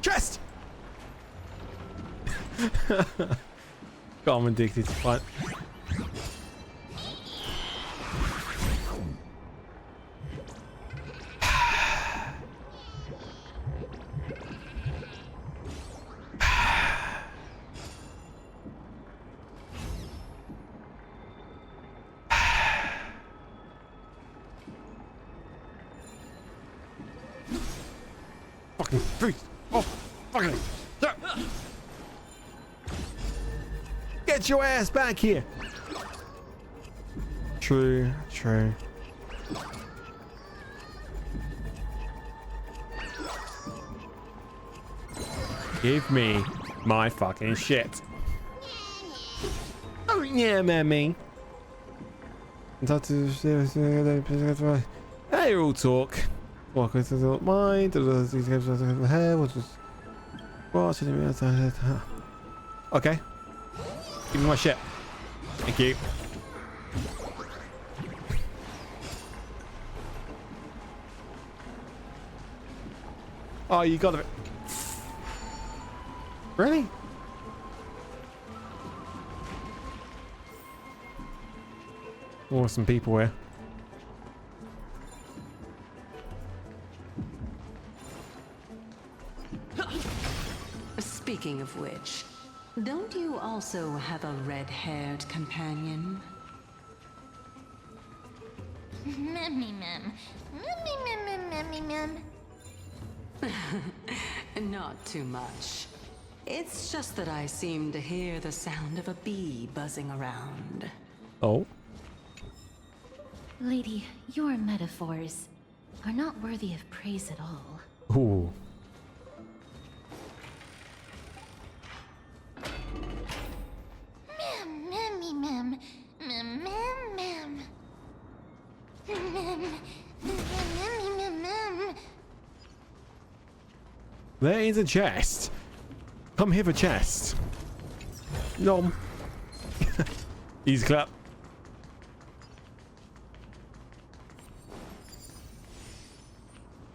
Chest! God, I'm addicted to fight. Fucking freeze! Oh, fucking! Get your ass back here! True, true. Give me my fucking shit. Oh yeah, mammy. Hey, all talk. Welcome to the mind. Okay. Give me my shit. Thank you. Oh, you got it. Really? Awesome people here. Speaking of which, don't you also have a red-haired companion? Memmy mem. Memmy mem memmy mem. Not too much. It's just that I seem to hear the sound of a bee buzzing around. Oh. Lady, your metaphors are not worthy of praise at all. Ooh. Mem memmy mem. Mem mem mem. Mem memmy mem mem. There is a chest. Come here for chest. Nom. Easy clap.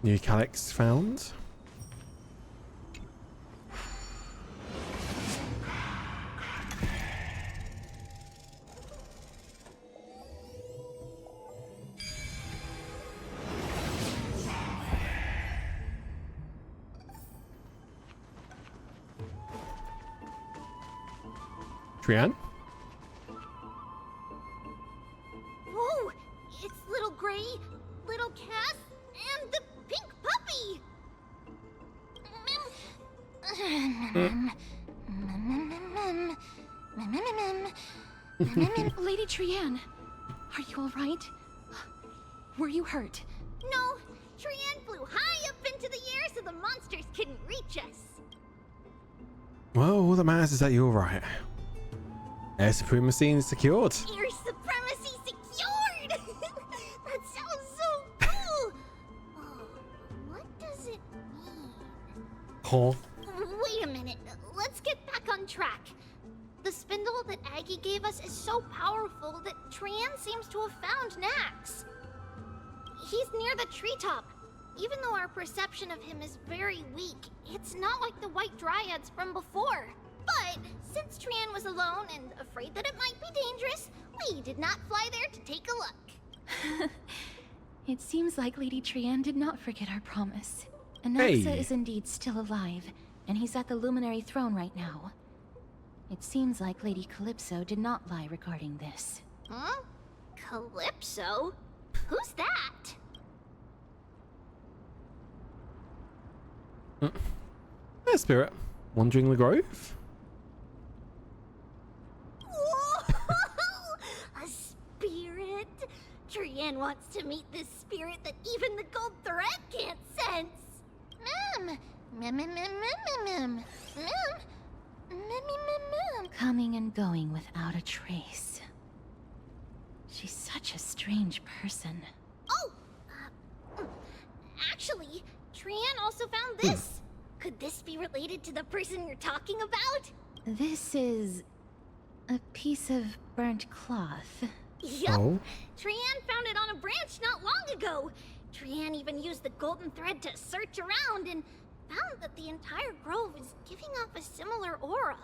New calyx found. Trian? Whoa! It's little Gray, little Cass, and the pink puppy! Lady Trian, are you all right? Were you hurt? No, Trian flew high up into the air so the monsters couldn't reach us. Well, all that matters is that you're right. Air supremacy is secured. Air supremacy secured! That sounds so cool! Oh, what does it mean? Oh. Wait a minute, let's get back on track. The spindle that Aggie gave us is so powerful that Trian seems to have found Nax. He's near the treetop. Even though our perception of him is very weak, it's not like the white dryads from before. But since Trian was alone and afraid that it might be dangerous, we did not fly there to take a look. It seems like Lady Trian did not forget our promise. Anaxa is indeed still alive, and he's at the Luminary Throne right now. It seems like Lady Calypso did not lie regarding this. Huh? Calypso? Who's that? There's Spirit. Wandering the Grove. Whoa! A spirit? Trian wants to meet this spirit that even the gold thread can't sense. Coming and going without a trace. She's such a strange person. Oh! Actually, Trian also found this. Could this be related to the person you're talking about? This is a piece of burnt cloth. Yup. Oh. Trian found it on a branch not long ago. Trian even used the golden thread to search around and found that the entire grove is giving off a similar aura.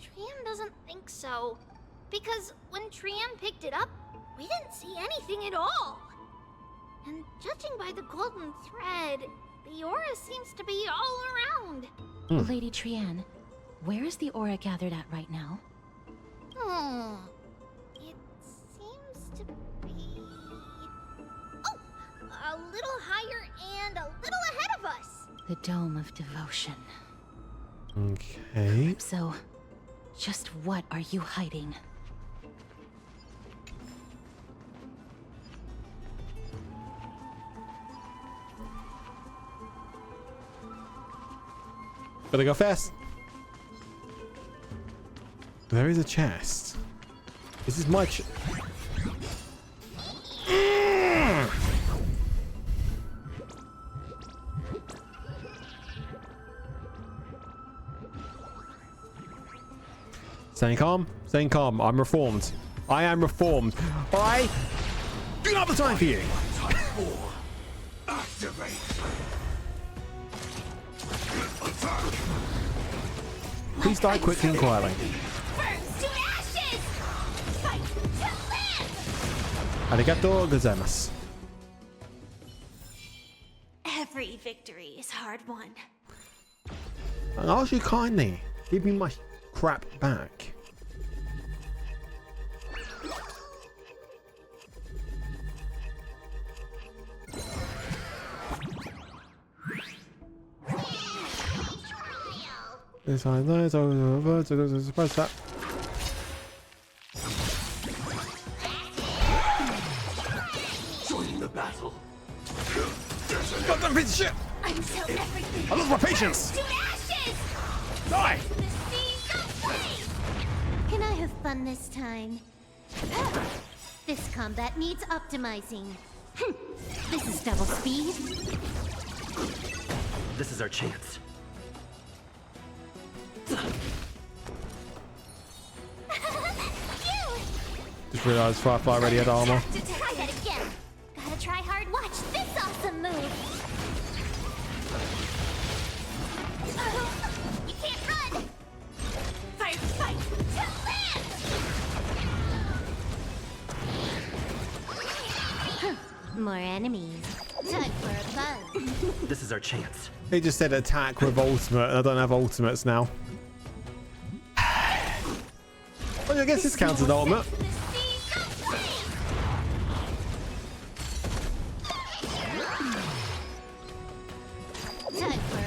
Trian doesn't think so. Because when Trian picked it up, we didn't see anything at all. And judging by the golden thread, the aura seems to be all around. Lady Trian, where is the aura gathered at right now? It seems to be... Oh! A little higher and a little ahead of us. The Dome of Devotion. Okay. So, just what are you hiding? Gotta go fast. There is a chest. This is much. Staying calm. Staying calm. I'm reformed. I am reformed. I do not have the time for you. Activate. Please die quickly and quietly. Burns to ashes! Fight to live! Arigato gozaimasu. Every victory is hard won. And ask you kindly, give me my crap back. This I know it's over to surprise that. Join the battle. Goddamn piece of shit! Until everything I lost my patience! to ashes! Die! The seas of flame! Can I have fun this time? This combat needs optimizing. This is double speed. This is our chance. Just realised Firefly already had armor. To More enemies. Time for a buzz. This is our chance. They just said attack with ultimate, and I don't have ultimates now. Well, I guess this counts as ultimate.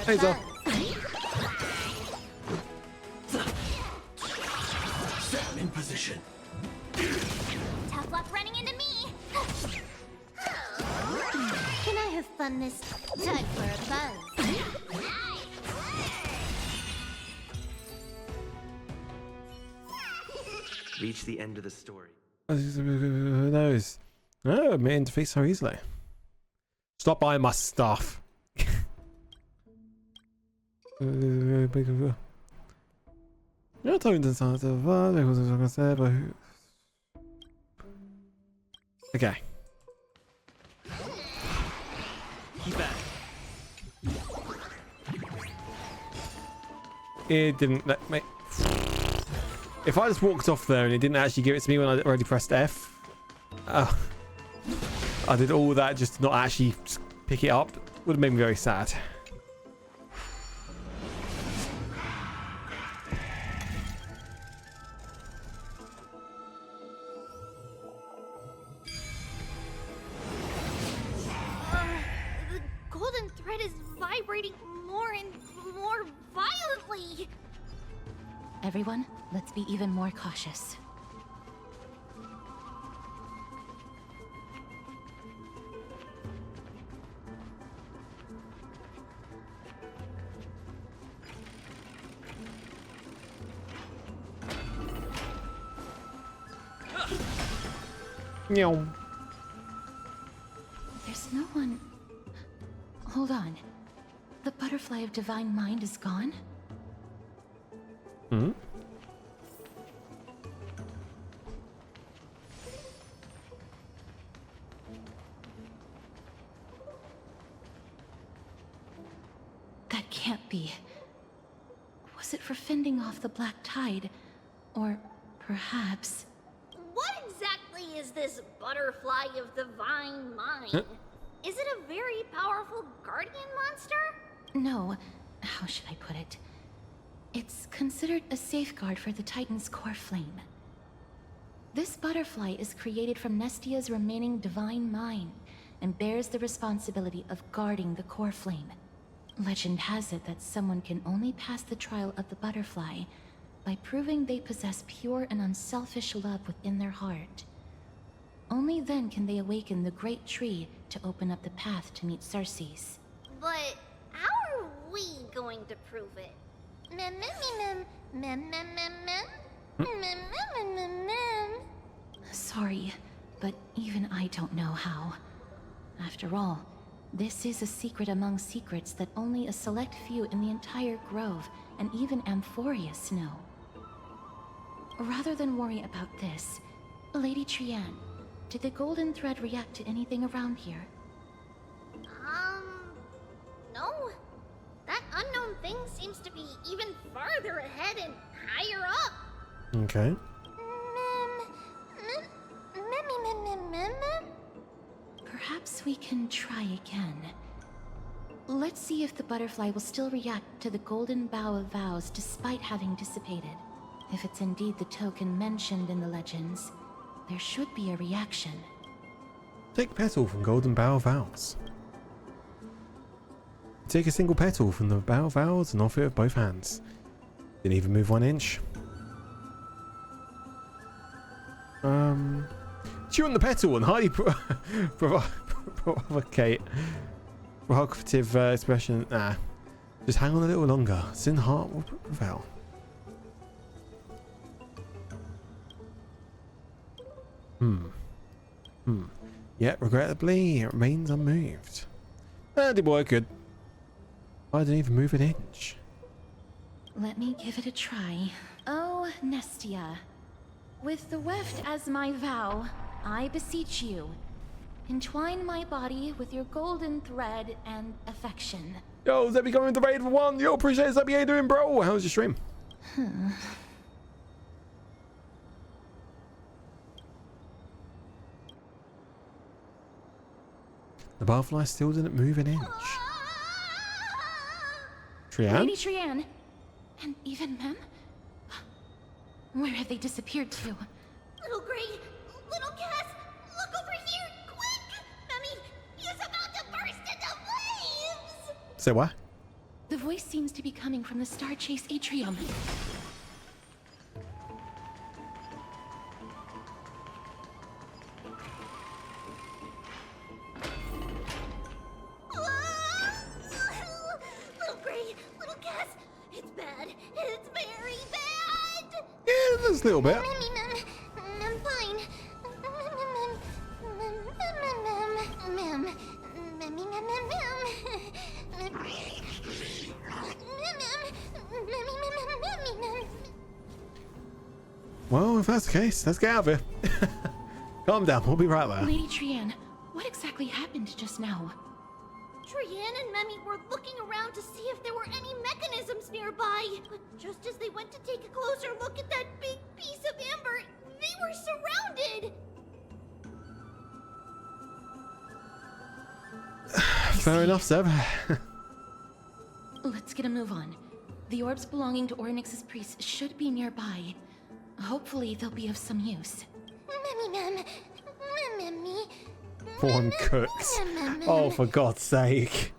Hey, Zah. Sam in position. Tough luck running into me. Can I have fun this time for a buzz? Reach the end of the story. Who knows? Oh, I made defeat so easily. Stop buying my stuff. You're talking to someone because I'm gonna say, but who? Okay. Keep at it. It didn't let me. If I just walked off there and it didn't actually give it to me when I already pressed F, I did all that just to not actually pick it up. Would have made me very sad. The golden thread is vibrating more and more violently. Everyone, let's be even more cautious. Meow. There's no one... Hold on. The butterfly of divine mind is gone? Hmm? That can't be. Was it for fending off the black tide? Or perhaps... What exactly is this butterfly of divine mind? Huh? Is it a very powerful guardian monster? No. How should I put it? It's considered a safeguard for the Titan's core flame. This butterfly is created from Nestia's remaining divine mind and bears the responsibility of guarding the core flame. Legend has it that someone can only pass the trial of the butterfly by proving they possess pure and unselfish love within their heart. Only then can they awaken the great tree to open up the path to meet Cersei's. But how are we going to prove it? Sorry, but even I don't know how. After all, this is a secret among secrets that only a select few in the entire grove and even Amphorius know. Rather than worry about this, Lady Trian, did the golden thread react to anything around here? No. That unknown thing seems to be even farther ahead and higher up. Okay. Perhaps we can try again. Let's see if the butterfly will still react to the golden bough of vows despite having dissipated. If it's indeed the token mentioned in the legends, there should be a reaction. Take petal from golden bough vows. Take a single petal from the bough vows and offer it with both hands. Didn't even move 1 inch. Chew on the petal and highly provocative expression. Nah, just hang on a little longer. Sin heart will prevail. Yet regrettably, it remains unmoved. Did work good. I didn't even move an inch. Let me give it a try. Oh, Nestia. With the weft as my vow, I beseech you, entwine my body with your golden thread and affection. Yo, Zebby coming to raid for 1. Yo, appreciate it, Zebby. How you doing, bro? How's your stream? The butterfly still didn't move an inch. Trian? Lady Trian. And even Mem? Where have they disappeared to? Little Gray, little Cass, look over here, quick! Mummy, he's about to burst into flames! Say what? The voice seems to be coming from the Star Chase atrium. Little Gray, little Cass, it's bad. It's very bad! Yeah, there's a little bit. Mummy, Mum, I'm fine. Well, if that's the case, let's get out of here. Calm down, we'll be right there. Lady Trian, what exactly happened just now? Trian and Memmy were looking around to see if there were any mechanisms nearby. But just as they went to take a closer look at that big piece of amber, they were surrounded. Fair enough, Seb. Let's get a move on. The orbs belonging to Ornyx's priests should be nearby. Hopefully they'll be of some use. Mummy. One cooked. Oh, for God's sake.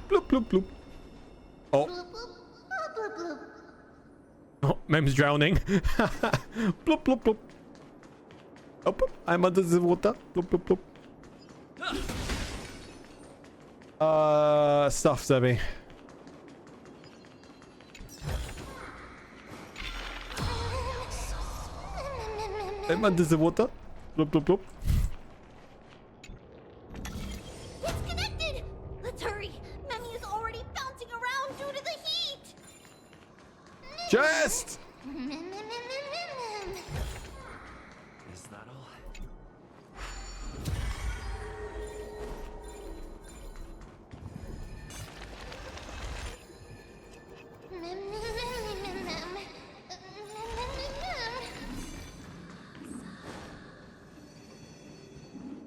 Bloop, bloop, bloop. Oh. Oh, Mem's drowning. Bloop, bloop, bloop. Oh, I'm under the water. Bloop, bloop, bloop. Stuff, Zebby. I'm under the water. Bloop, bloop, bloop. It's connected! Let's hurry! Memmy is already bouncing around due to the heat! Chest! Is that all?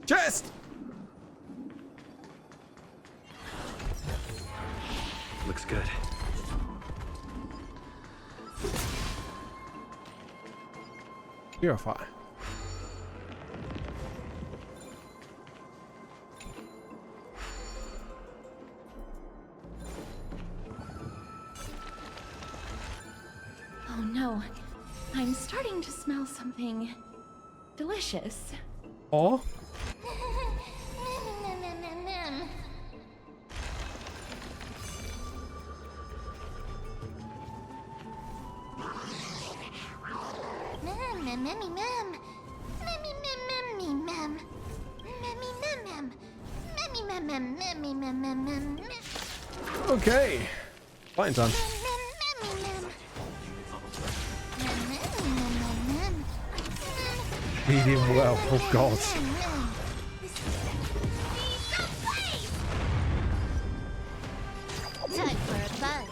Chest! Looks good. Purify. Oh no. I'm starting to smell something delicious. Oh? Okay. Fine time. Medium well. Oh God. Time for a buzz.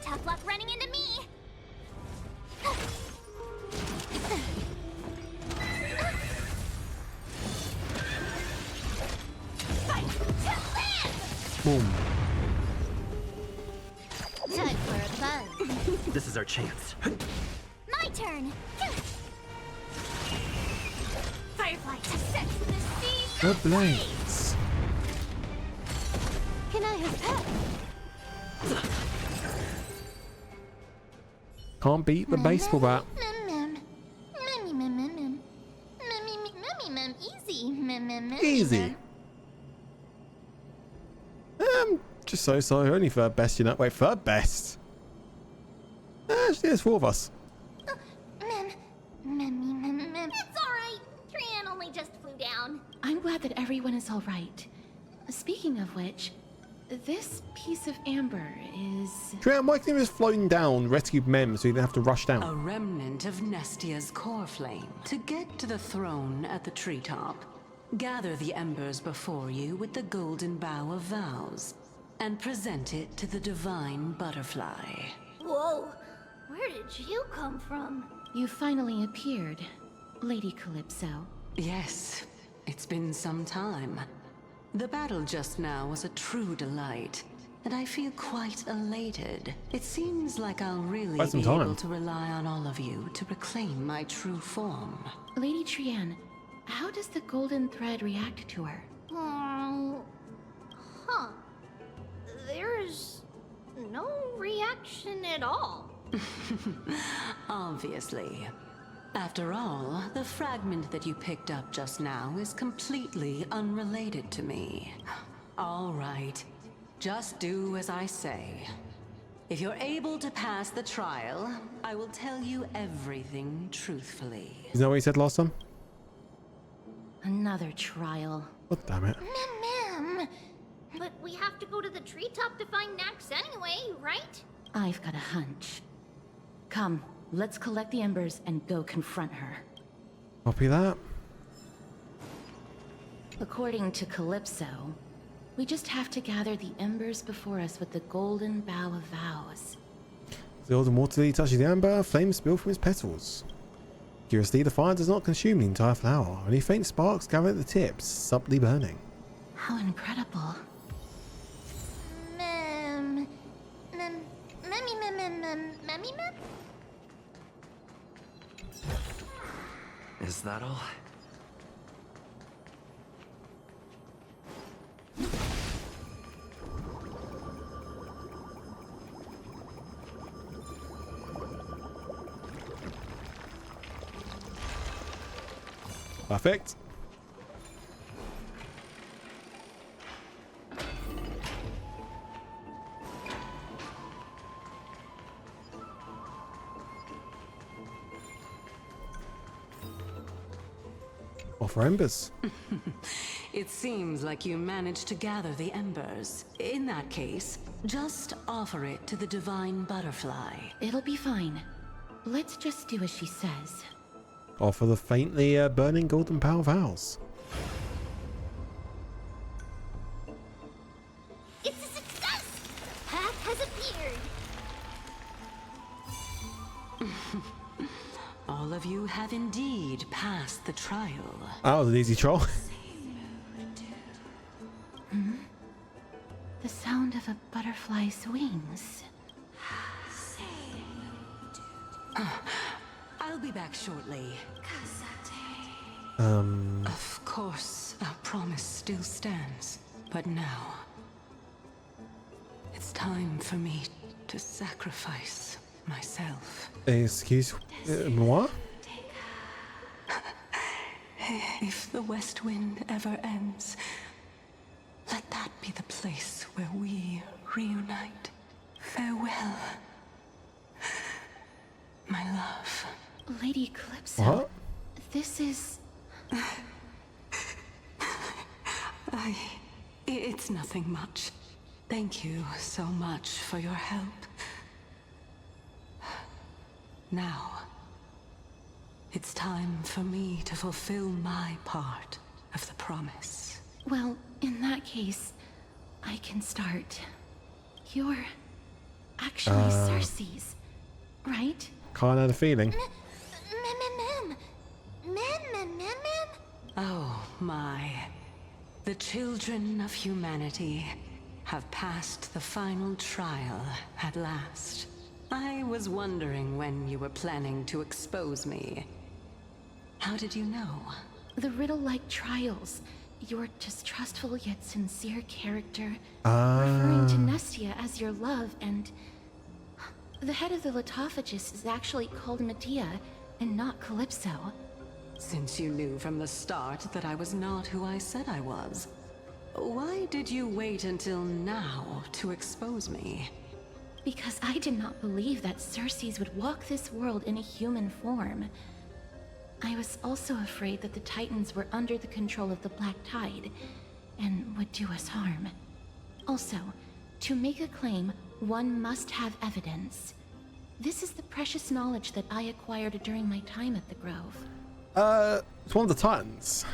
Tough luck running into me! Fight to live! Boom. Time for a buzz. This is our chance. My turn! Firefly to set the sea! The blades. Can I have pet? Can't beat the baseball bat. Easy. Easy. Just so. Only third best, you know. Wait, third best? Actually, there's 4 of us. It's alright! Trian only just flew down. I'm glad that everyone is all right. Speaking of which, this piece of amber is... Trian, why can't you just flown down, rescued Mem so you didn't have to rush down? A remnant of Nestia's core flame to get to the throne at the treetop. Gather the embers before you with the golden bough of vows, and present it to the divine butterfly. Whoa, where did you come from? You finally appeared, Lady Calypso. Yes, it's been some time. The battle just now was a true delight, and I feel quite elated. It seems like I'll really be able to rely on all of you to reclaim my true form. Lady Trian, how does the golden thread react to her? Huh. There's no reaction at all. Obviously. After all, the fragment that you picked up just now is completely unrelated to me. All right. Just do as I say. If you're able to pass the trial, I will tell you everything truthfully. Isn't that what you said last time? Another trial. God damn it. Ma'am. But we have to go to the treetop to find Nax anyway, right? I've got a hunch. Come, let's collect the embers and go confront her. Copy that. According to Calypso, we just have to gather the embers before us with the golden bough of vows. The golden water lily touches the amber, flames spill from its petals. Curiously, the fire does not consume the entire flower. Only faint sparks gather at the tips, subtly burning. How incredible. Ma'am? Is that all? Perfect. Offer embers. It seems like you managed to gather the embers. In that case, just offer it to the divine butterfly. It'll be fine. Let's just do as she says. Offer the faintly burning golden bough vows. It's a success! Path has appeared. All of you have indeed passed the trial. That was an easy trial. The sound of a butterfly's wings. I'll be back shortly. Of course, our promise still stands. But now, it's time for me to sacrifice myself. Excuse moi? If the West Wind ever ends, let that be the place where we reunite. Farewell, my love. Lady Calypso. What? This is... It's nothing much. Thank you so much for your help. Now, it's time for me to fulfill my part of the promise. Well, in that case, I can start. You're actually Cersei's, right? Can't have a feeling. Ma'am. Oh my. The children of humanity have passed the final trial at last. I was wondering when you were planning to expose me. How did you know? The riddle-like trials. Your distrustful yet sincere character, referring to Nestia as your love, and... The head of the Litophagus is actually called Medea, and not Calypso. Since you knew from the start that I was not who I said I was, why did you wait until now to expose me? Because I did not believe that Cersei's would walk this world in a human form. I was also afraid that the Titans were under the control of the Black Tide, and would do us harm. Also, to make a claim, one must have evidence. This is the precious knowledge that I acquired during my time at the Grove. It's one of the Titans.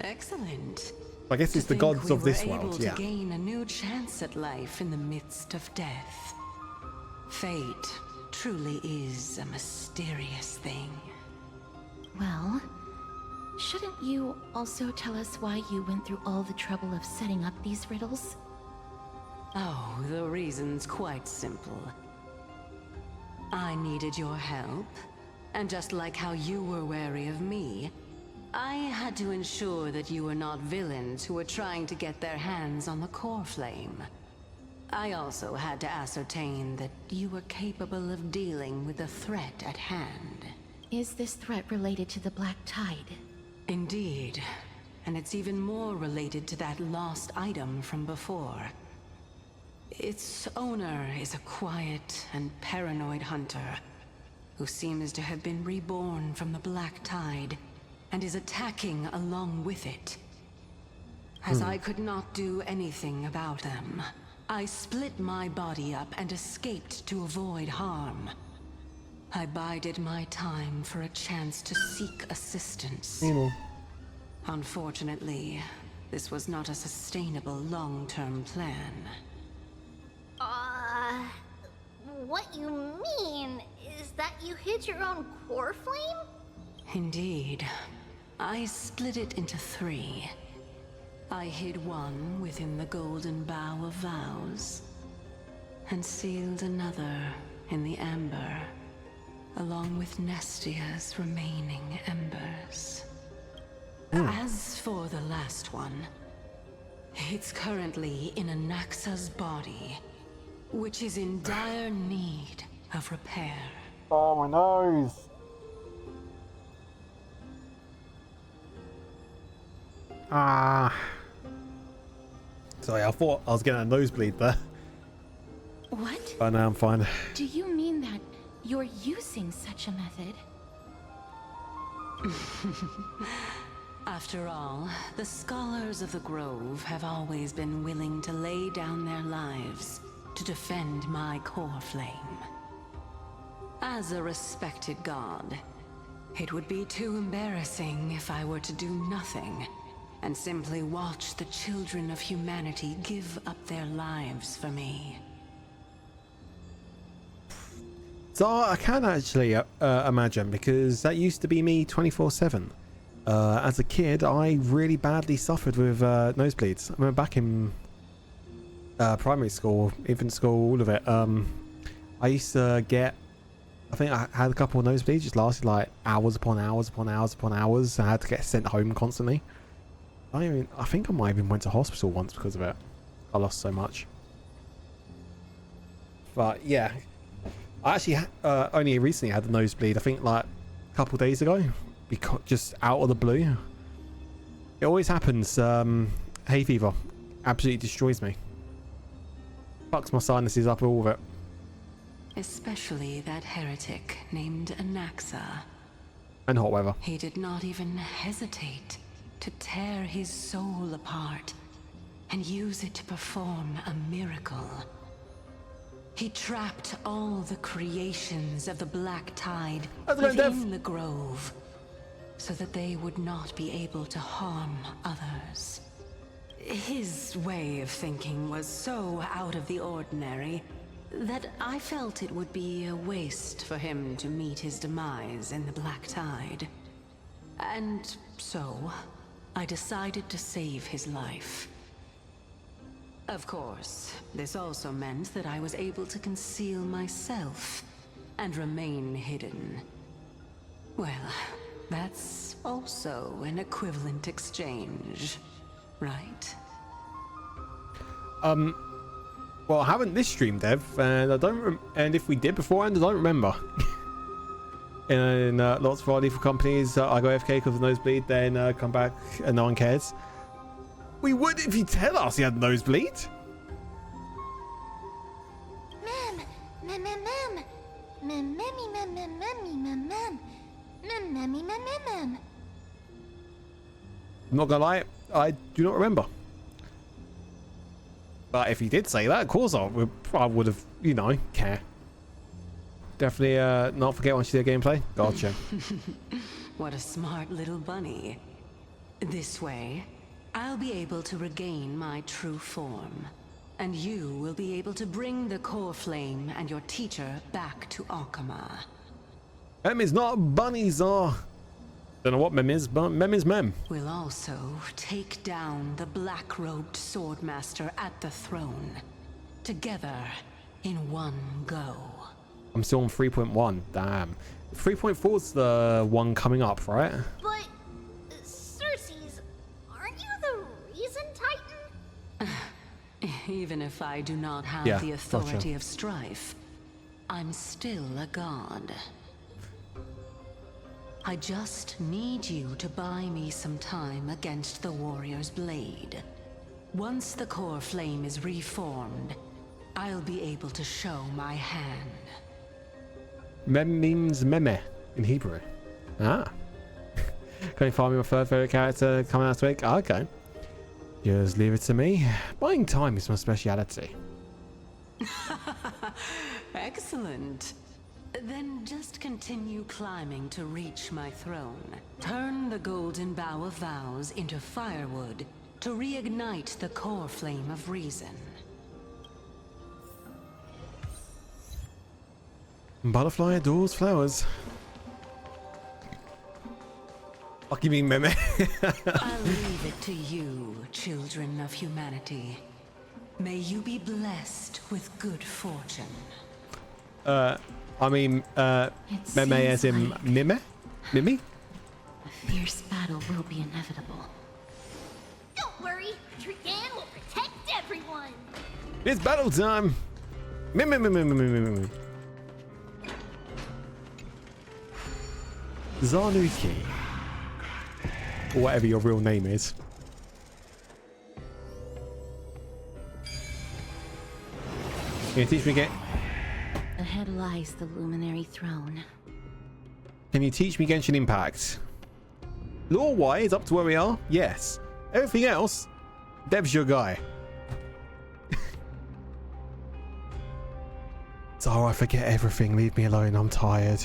Excellent. I guess it's the gods of this we were world. able Yeah. to gain a new chance at life in the midst of death. Fate truly is a mysterious thing. Well, shouldn't you also tell us why you went through all the trouble of setting up these riddles? Oh, the reason's quite simple. I needed your help, and just like how you were wary of me, I had to ensure that you were not villains who were trying to get their hands on the core flame. I also had to ascertain that you were capable of dealing with the threat at hand. Is this threat related to the Black Tide? Indeed, and it's even more related to that lost item from before. Its owner is a quiet and paranoid hunter who seems to have been reborn from the Black Tide and is attacking along with it. As I could not do anything about them, I split my body up and escaped to avoid harm. I bided my time for a chance to seek assistance. Unfortunately, this was not a sustainable long-term plan. What you mean is that you hid your own core flame? Indeed. I split it into 3. I hid one within the Golden Bough of Vows, and sealed another in the Amber, along with Nestia's remaining embers. As for the last one, it's currently in Anaxa's body, which is in dire need of repair. Oh, my nose. Sorry, I thought I was getting a nosebleed there. What? But now I'm fine. Do you mean that you're using such a method? After all, the scholars of the Grove have always been willing to lay down their lives to defend my core flame. As a respected god, it would be too embarrassing if I were to do nothing and simply watch the children of humanity give up their lives for me. So I can actually imagine, because that used to be me 24/7. As a kid, I really badly suffered with nosebleeds. I remember back in primary school, infant school, all of it. I used to get, I think I had a couple of nosebleeds, just lasted like hours upon hours upon hours upon hours. I had to get sent home constantly. I think I might even went to hospital once because of it. I lost so much. But yeah, I actually only recently had the nosebleed. I think like a couple of days ago, because just out of the blue. It always happens. Hay fever absolutely destroys me. Fucks my sinuses up, all of it. Especially that heretic named Anaxa. And hot weather. He did not even hesitate to tear his soul apart and use it to perform a miracle. He trapped all the creations of the Black Tide within the Grove, so that they would not be able to harm others. His way of thinking was so out of the ordinary that I felt it would be a waste for him to meet his demise in the Black Tide. And so, I decided to save his life. Of course, this also meant that I was able to conceal myself and remain hidden. Well, that's also an equivalent exchange, right? Well, I haven't this stream, Dev, and I don't. And if we did beforehand, I don't remember. In lots of our lethal companies, I go AFK because of the nosebleed, then come back and no one cares. We would if you tell us you had a nosebleed. I'm not gonna lie, I do not remember. But if he did say that, of course I would have, you know, care. Definitely not forget once you do gameplay. Gotcha. What a smart little bunny. This way, I'll be able to regain my true form. And you will be able to bring the core flame and your teacher back to Akama. Mem is not bunnies are. Don't know what Mem is, but Mem is Mem. We'll also take down the black-robed swordmaster at the throne. Together, in one go. I'm still on 3.1. Damn. 3.4's the one coming up, right? But, Cersei's, aren't you the reason Titan? Even if I do not have the authority of strife, I'm still a god. I just need you to buy me some time against the warrior's blade. Once the core flame is reformed, I'll be able to show my hand. Mem means meme in Hebrew. Ah. Can you find me my third favorite character coming out this week? Ah, okay. Just leave it to me. Buying time is my speciality. Excellent. Then just continue climbing to reach my throne. Turn the golden bough of vows into firewood to reignite the core flame of reason. Butterfly adores flowers. Fuck you mean meme? I'll leave it to you, children of humanity. May you be blessed with good fortune. I mean, meme as in mime? Mimi? A fierce battle will be inevitable. Don't worry, Trian will protect everyone. It's battle time! Mime. Zanuki. Or whatever your real name is. Can you teach me again? Ahead lies the luminary throne. Can you teach me Genshin Impact? Lore-wise, up to where we are? Yes. Everything else, Dev's your guy. Zara, I forget everything. Leave me alone. I'm tired.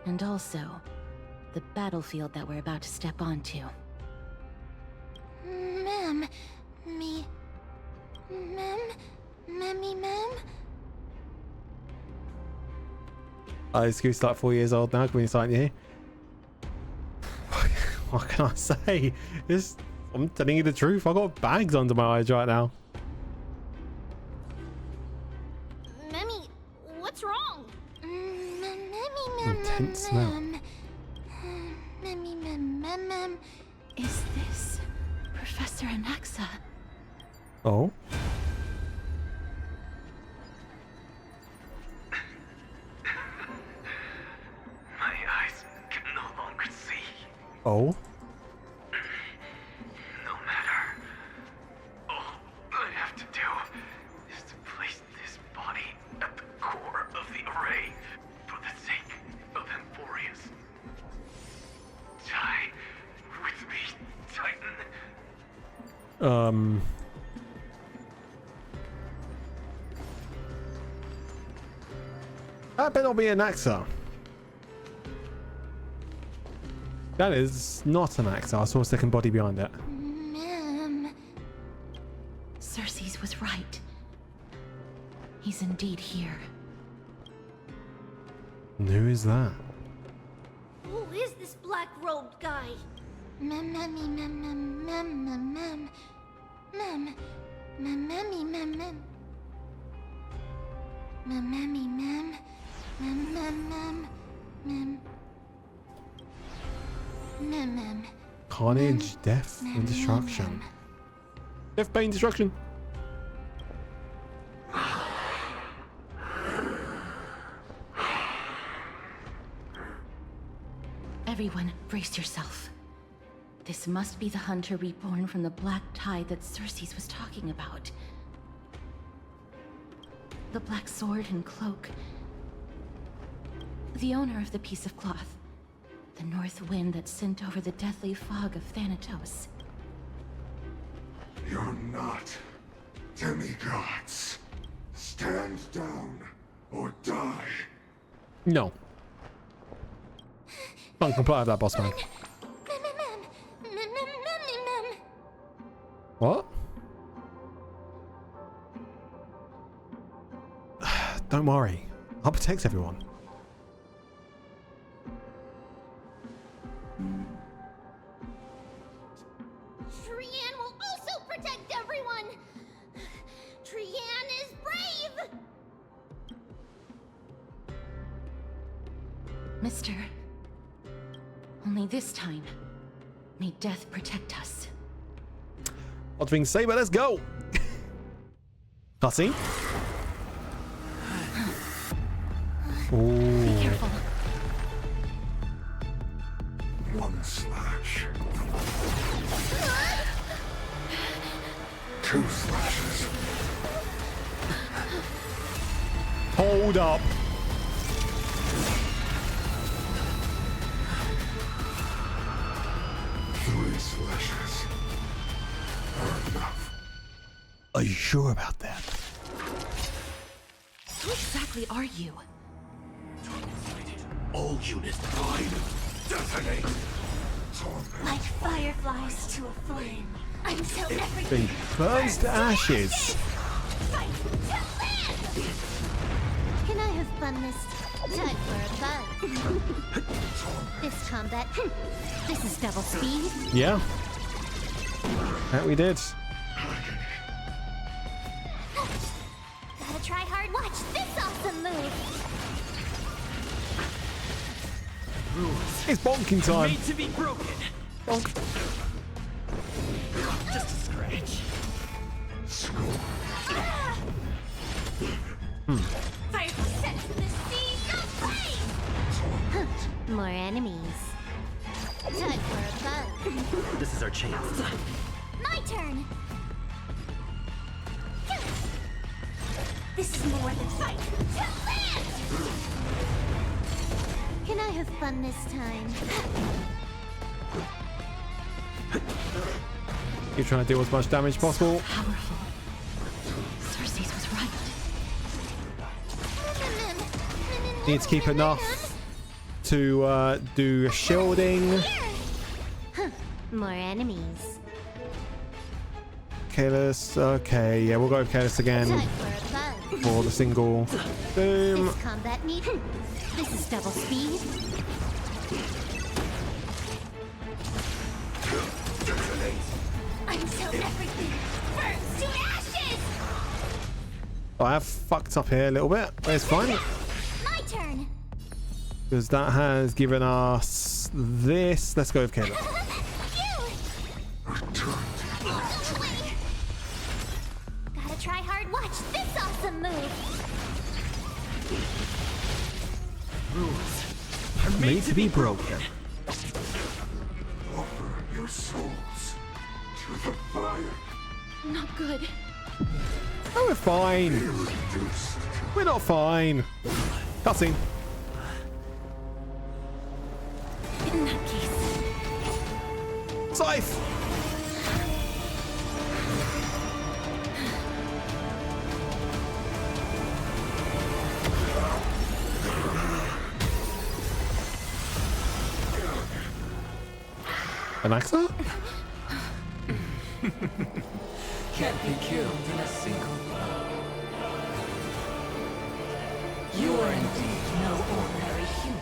And also, the battlefield that we're about to step onto. Mem. Excuse like 4 years old now. Can we start here? What can I say? I'm telling you the truth. I've got bags under my eyes right now. Memmy, what's wrong? Intense smell. Is this Professor Anaxa? Oh? My eyes can no longer see. Oh? No matter. All I have to do is to place this body at the core of the array for the sake of Emporius. Die with me, Titan. That better not be an Axa. That is not an Axa. I saw a second body behind it. Mem. Cersei's was right. He's indeed here. And who is that? Who is this black-robed guy? Mem. Carnage, death, and destruction. Death, pain, destruction. Everyone, brace yourself. This must be the hunter reborn from the black tide that Cersei's was talking about. The black sword and cloak. The owner of the piece of cloth. The north wind that sent over the deathly fog of Thanatos. You're not demigods. Stand down or die. No. Can't comply with that, boss man. What? Don't worry. I'll protect everyone. Trian will also protect everyone! Trian is brave! Mister, only this time, may death protect us. What's being said, but let's go. Cutscene. Be careful. One slash. 2 slashes. Hold up. 3 slashes are enough. Are you sure about that? Who exactly are you? All units prime. Detonate. Like fireflies to a flame, until Been burns to ashes. fight to live! Can I have fun this time for a buzz? This combat. This is double speed. Yeah. That we did. Gotta try hard. Watch this awesome move. It's bonking time. Made to be broken. Bonk. Just a scratch. Fire set to the sea, go flame! More enemies. Time for a buzz. This is our chance. My turn. This is more than fight to live! Can I have fun this time? You're trying to do as much damage as possible. Powerful. Cersei's was right. Need to keep enough to do shielding. More enemies. Careless. Okay, yeah, we'll go with careless again Time for a buzz. for the single. Boom. This combat need. This is double speed. Until everything burns to ashes! I have fucked up here a little bit, but it's fine. My turn. Because that has given us this. Let's go with careless. Gotta try hard. Watch this awesome move. Rules are Made to be broken. Offer your souls to the fire. Not good. Oh, we're fine. Reduced. We're not fine. Cutscene. In that case, Scythe. An axe? can't be killed in a single blow. You are indeed no ordinary human.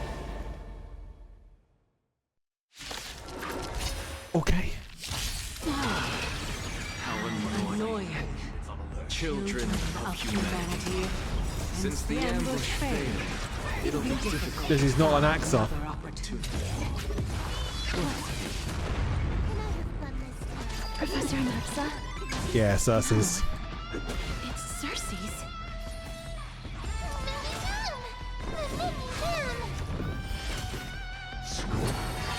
Okay. How annoying. Children of humanity. Since the ambush failed, it'll be difficult. This is not an axe. Another opportunity. Professor Maxa, Yeah, Cersei's. it's Cersei's.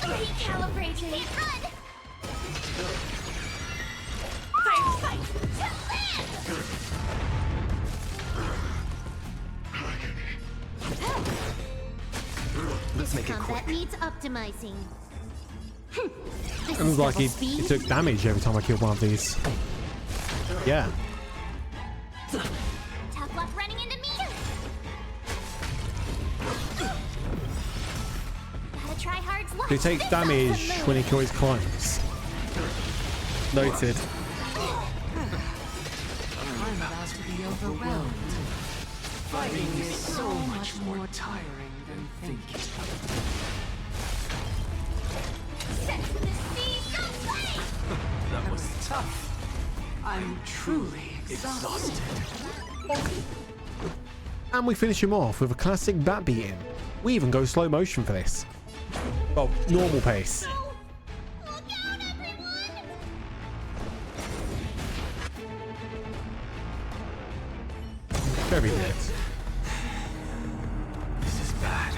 Recalibrating. Run! Fire fight to Let's make it Combat quick. needs optimizing. This It was is like double he speed. took damage every time I killed one of these. Yeah. Tough luck running into me. Gotta tryhard's life. He takes damage when he kills climbers. Noted. I'm about to be overwhelmed. Fighting is so much more tiring than thinking. Set to the sea, don't play! That was tough. I'm truly exhausted. And we finish him off with a classic bat beating. We even go slow motion for this. Well, normal pace. Look out, everyone! Very good. This is bad.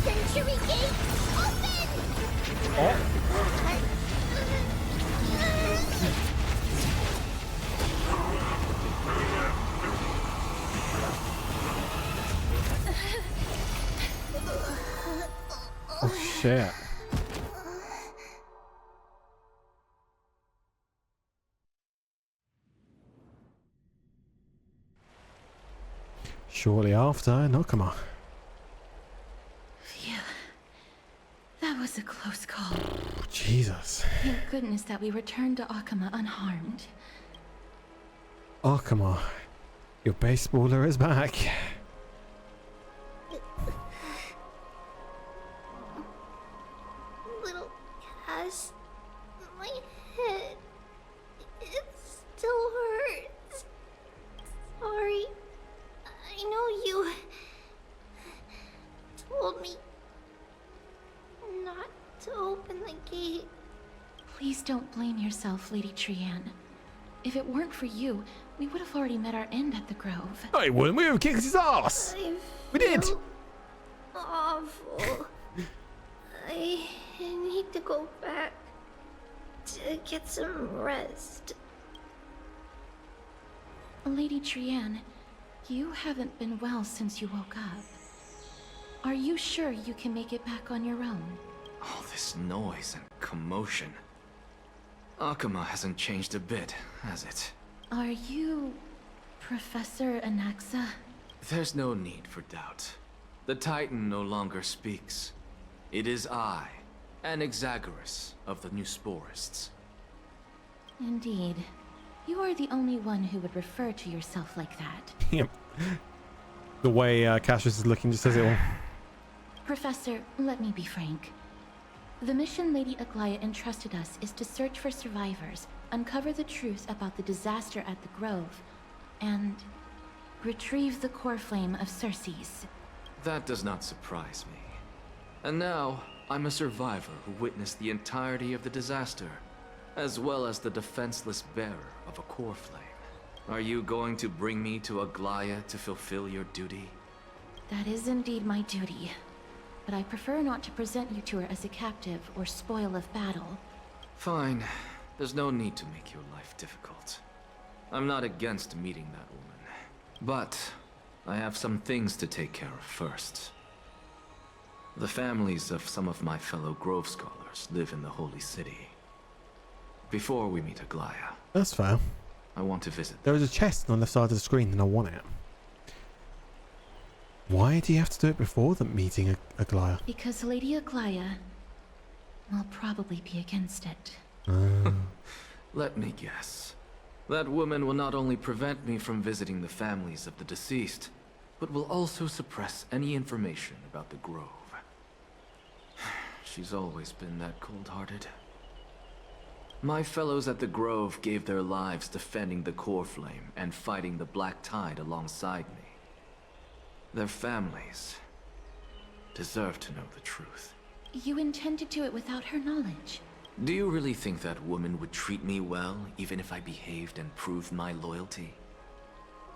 Century gate, open! Oh. Oh shit. Shortly after, Nakama. Phew. That was a close call. Jesus. Thank goodness that we returned to Akama unharmed. Akama, your baseballer is back. Little Cass, my head, it still hurts. Sorry, I know you told me not to open the gate. Please don't blame yourself, Lady Trian. If it weren't for you, we would have already met our end at the Grove. I wouldn't. We would have kicked his ass. We did. Awful. I need to go back to get some rest. Lady Trian, you haven't been well since you woke up. Are you sure you can make it back on your own? All this noise and commotion. Akama hasn't changed a bit, has it? Are you Professor Anaxa? There's no need for doubt. The Titan no longer speaks. It is I, Anaxagoras of the Newsporists. Indeed. You are the only one who would refer to yourself like that. Yep. The way Cassius is looking just says it all. Professor, let me be frank. The mission Lady Aglaya entrusted us is to search for survivors, uncover the truth about the disaster at the Grove, and retrieve the core flame of Circes. That does not surprise me. And now, I'm a survivor who witnessed the entirety of the disaster, as well as the defenseless bearer of a core flame. Are you going to bring me to Aglaya to fulfill your duty? That is indeed my duty. But I prefer not to present you to her as a captive or spoil of battle. Fine. There's no need to make your life difficult. I'm not against meeting that woman. But I have some things to take care of first. The families of some of my fellow Grove Scholars live in the Holy City. Before we meet Aglaya, That's fair. I want to visit them. There is a chest on the side of the screen and I want it. Why do you have to do it before the meeting Aglaya? Because Lady Aglaya will probably be against it. Let me guess. That woman will not only prevent me from visiting the families of the deceased, but will also suppress any information about the Grove. She's always been that cold-hearted. My fellows at the Grove gave their lives defending the core flame and fighting the Black Tide alongside me. Their families deserve to know the truth. You intend to do it without her knowledge. Do you really think that woman would treat me well, even if I behaved and proved my loyalty?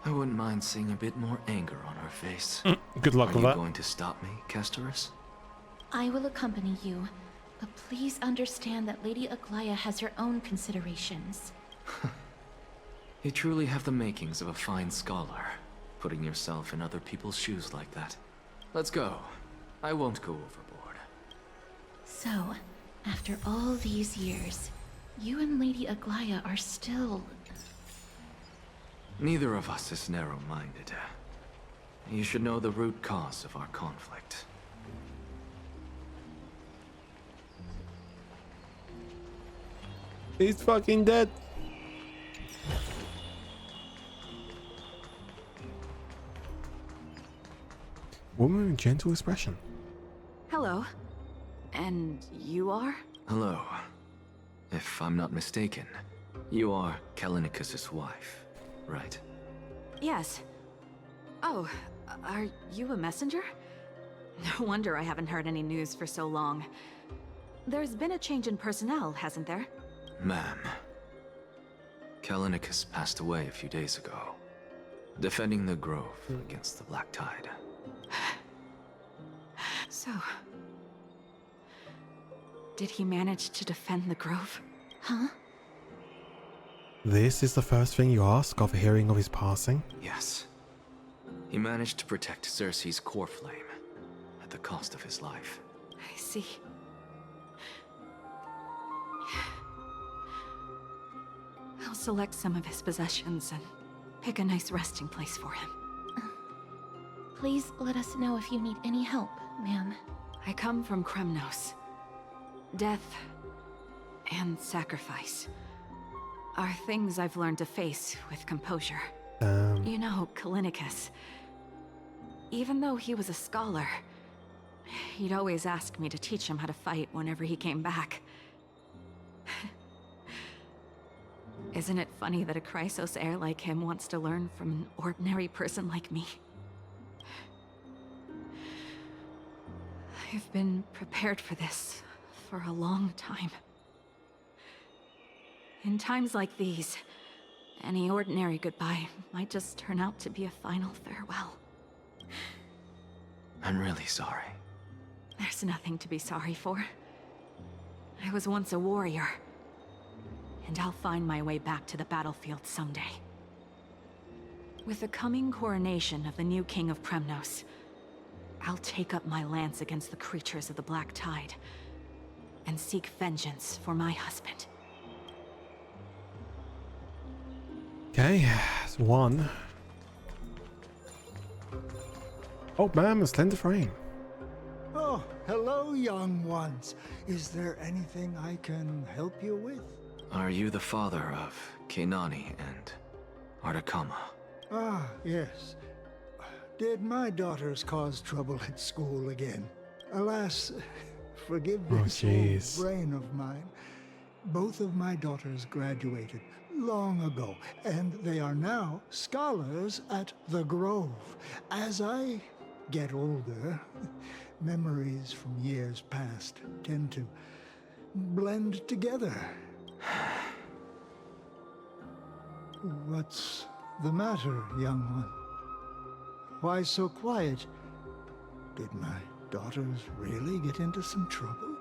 I wouldn't mind seeing a bit more anger on her face. Good luck with Are that. you going to stop me, Castorus? I will accompany you, but please understand that Lady Aglaya has her own considerations. You truly have the makings of a fine scholar, putting yourself in other people's shoes like that. Let's go. I won't go overboard. So, after all these years, you and Lady Aglaya are still... Neither of us is narrow-minded. You should know the root cause of our conflict. He's fucking dead. Woman with gentle expression. Hello. And you are? Hello. If I'm not mistaken, you are Callinicus's wife, right? Yes. Oh, are you a messenger? No wonder I haven't heard any news for so long. There's been a change in personnel, hasn't there? Ma'am, Callinicus passed away a few days ago, defending the grove against the Black Tide. So, did he manage to defend the grove? Huh? This is the first thing you ask after hearing of his passing? Yes. He managed to protect Cersei's core flame at the cost of his life. I see. I'll select some of his possessions and pick a nice resting place for him. Please let us know if you need any help, ma'am. I come from Kremnos. Death and sacrifice are things I've learned to face with composure. You know, Callinicus, even though he was a scholar, he'd always ask me to teach him how to fight whenever he came back. Isn't it funny that a Chrysos heir like him wants to learn from an ordinary person like me? I've been prepared for this for a long time. In times like these, any ordinary goodbye might just turn out to be a final farewell. I'm really sorry. There's nothing to be sorry for. I was once a warrior, and I'll find my way back to the battlefield someday. With the coming coronation of the new king of Kremnos, I'll take up my lance against the creatures of the Black Tide and seek vengeance for my husband. Okay, it's one. Oh man, a slender frame. Oh, hello, young ones. Is there anything I can help you with? Are you the father of Kenani and Artakama? Ah, yes. Did my daughters cause trouble at school again? Alas, forgive this old brain of mine. Both of my daughters graduated long ago, and they are now scholars at the Grove. As I get older, memories from years past tend to blend together. What's the matter, young one? Why so quiet? Did my daughters really get into some trouble?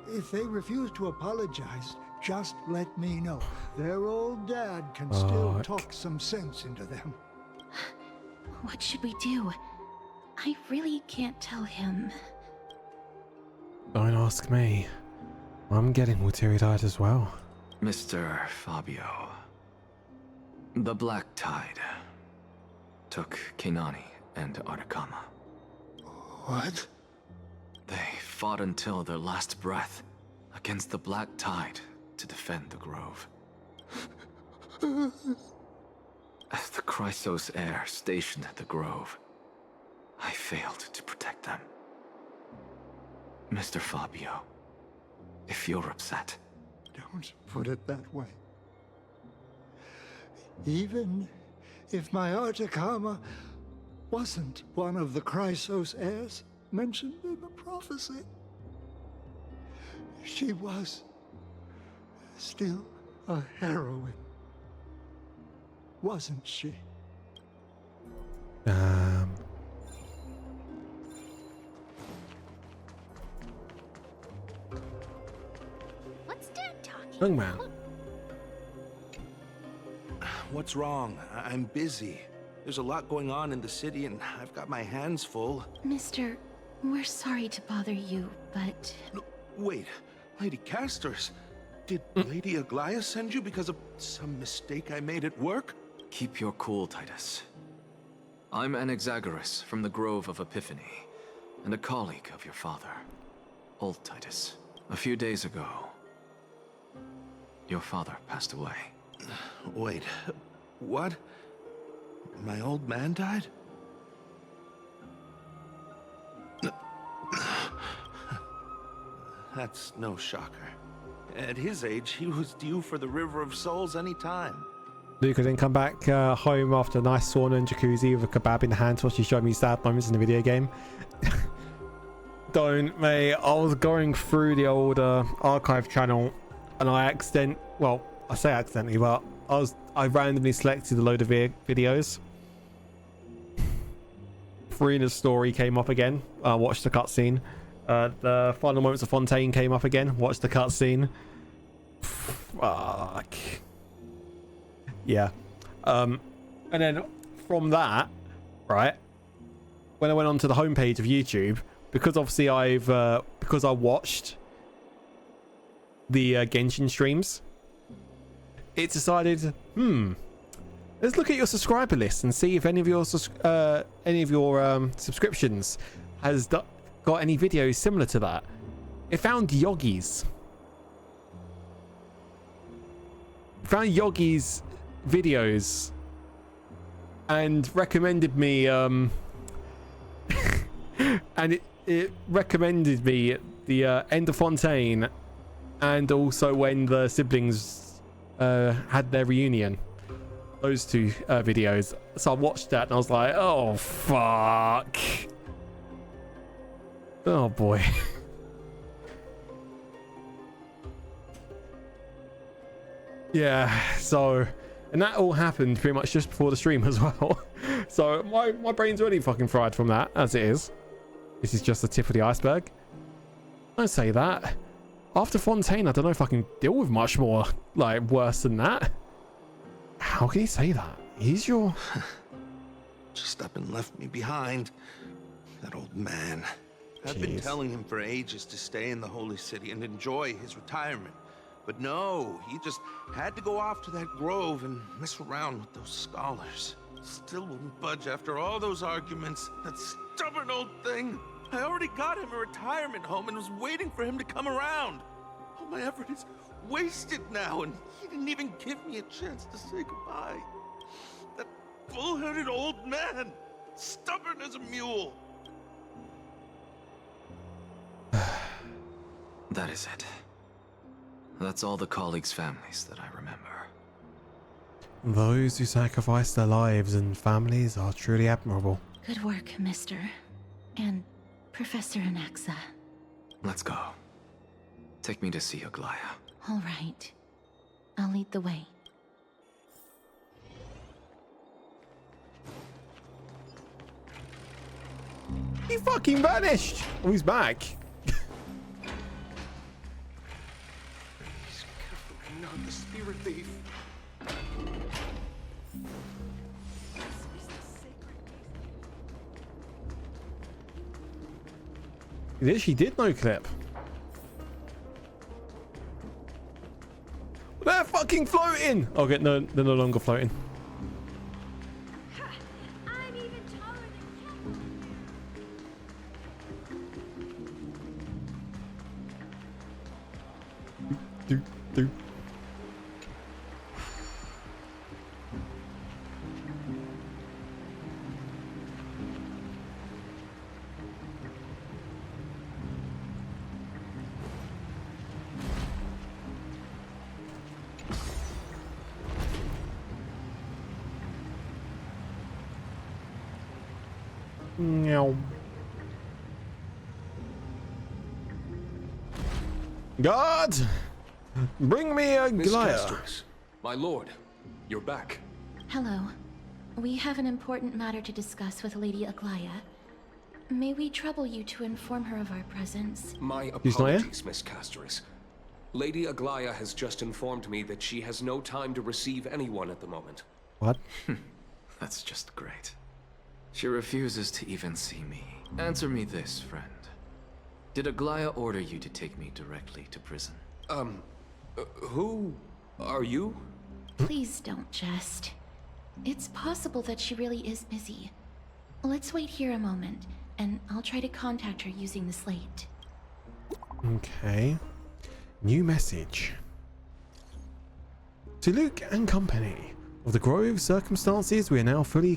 If they refuse to apologize, just let me know. Their old dad can still talk some sense into them. What should we do? I really can't tell him. Don't ask me. I'm getting all teary-eyed as well. Mr. Fabio, the Black Tide took Kenani and Artakama. What? They fought until their last breath against the Black Tide to defend the Grove. As the Chrysos heir stationed at the Grove, I failed to protect them. Mr. Fabio, if you're upset... Don't put it that way. Even if my Artakama wasn't one of the Chrysos heirs mentioned in the prophecy, she was still a heroine, wasn't she? What's Dad talking Young man. about? What's wrong? I'm busy. There's a lot going on in the city and I've got my hands full. Mister, we're sorry to bother you, but... No, wait, Lady Casters, did Lady Aglaia send you because of some mistake I made at work? Keep your cool, Titus. I'm Anaxagoras from the Grove of Epiphany, and a colleague of your father, Old Titus. A few days ago, Your father passed away. Wait, what? My old man died? That's no shocker. At his age, he was due for the River of Souls any time. Luca then come back home after a nice sauna and jacuzzi with a kebab in the hand while she showed me sad moments in the video game. Don't, mate. I was going through the old archive channel and I say accidentally, but I randomly selected a load of videos. Farina's story came up again. Watched the cutscene. The final moments of Fontaine came up again. Watched the cutscene. Fuck. Yeah. And then from that, right, when I went onto the homepage of YouTube, because obviously because I watched the Genshin streams, it decided, let's look at your subscriber list and see if any of your subscriptions has got any videos similar to that. It found Yogi's. Videos and recommended me and it recommended me the End of Fontaine and also when the siblings had their reunion, those two videos. So I watched that and I was like, oh fuck, oh boy. Yeah, so, and that all happened pretty much just before the stream as well. So my brain's already fucking fried from that, as it is. This is just the tip of the iceberg. Don't say that. After Fontaine, I don't know if I can deal with much more, like, worse than that. How can you say that? He's your... Just up and left me behind. That old man. I've been telling him for ages to stay in the Holy City and enjoy his retirement. But no, he just had to go off to that grove and mess around with those scholars. Still wouldn't budge after all those arguments. That stubborn old thing. I already got him a retirement home and was waiting for him to come around. All my effort is wasted now, and he didn't even give me a chance to say goodbye. That bull-headed old man. Stubborn as a mule. That is it. That's all the colleagues' families that I remember. Those who sacrifice their lives and families are truly admirable. Good work, Mr. and Professor Anaxa. Let's go. Take me to see Aglaya. All right. I'll lead the way. He fucking vanished! Oh, he's back. Not the spirit thief. She did no clip. They're fucking floating. Okay, no, they're no longer floating. I'm even taller than Do. Meow. God, bring me a Aglaya. My lord, you're back. Hello. We have an important matter to discuss with Lady Aglaya. May we trouble you to inform her of our presence? My apologies, Miss Castoris. Lady Aglaya has just informed me that she has no time to receive anyone at the moment. What? That's just great. She refuses to even see me. Answer me this, friend. Did Aglaya order you to take me directly to prison? Who are you? Please don't jest. It's possible that she really is busy. Let's wait here a moment, and I'll try to contact her using the slate. Okay. New message. To Luke and company of the Grove circumstances, we are now fully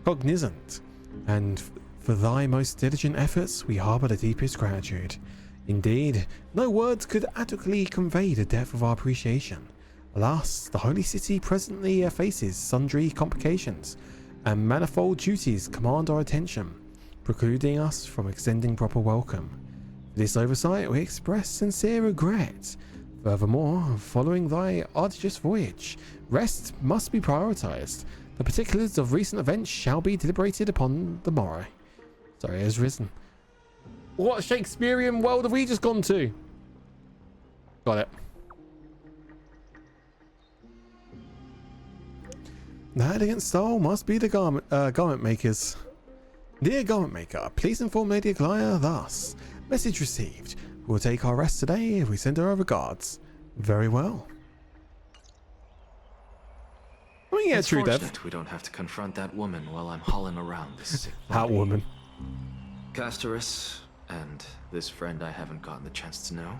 cognizant, and for thy most diligent efforts, we harbour the deepest gratitude. Indeed, no words could adequately convey the depth of our appreciation. Alas, the Holy City presently faces sundry complications, and manifold duties command our attention, precluding us from extending proper welcome. For this oversight, we express sincere regret. Furthermore, following thy arduous voyage, rest must be prioritized. The particulars of recent events shall be deliberated upon the morrow. Sorry, has risen. What Shakespearean world have we just gone to? Got it. The elegant style must be the garment makers. Dear garment maker, please inform Lady Aglaia thus. Message received. We'll take our rest today if we send her our regards. Very well. I mean, yeah, it's true, Dev. Fortunate we don't have to confront that woman while I'm hauling around this sick That woman. Castoris, and this friend I haven't gotten the chance to know.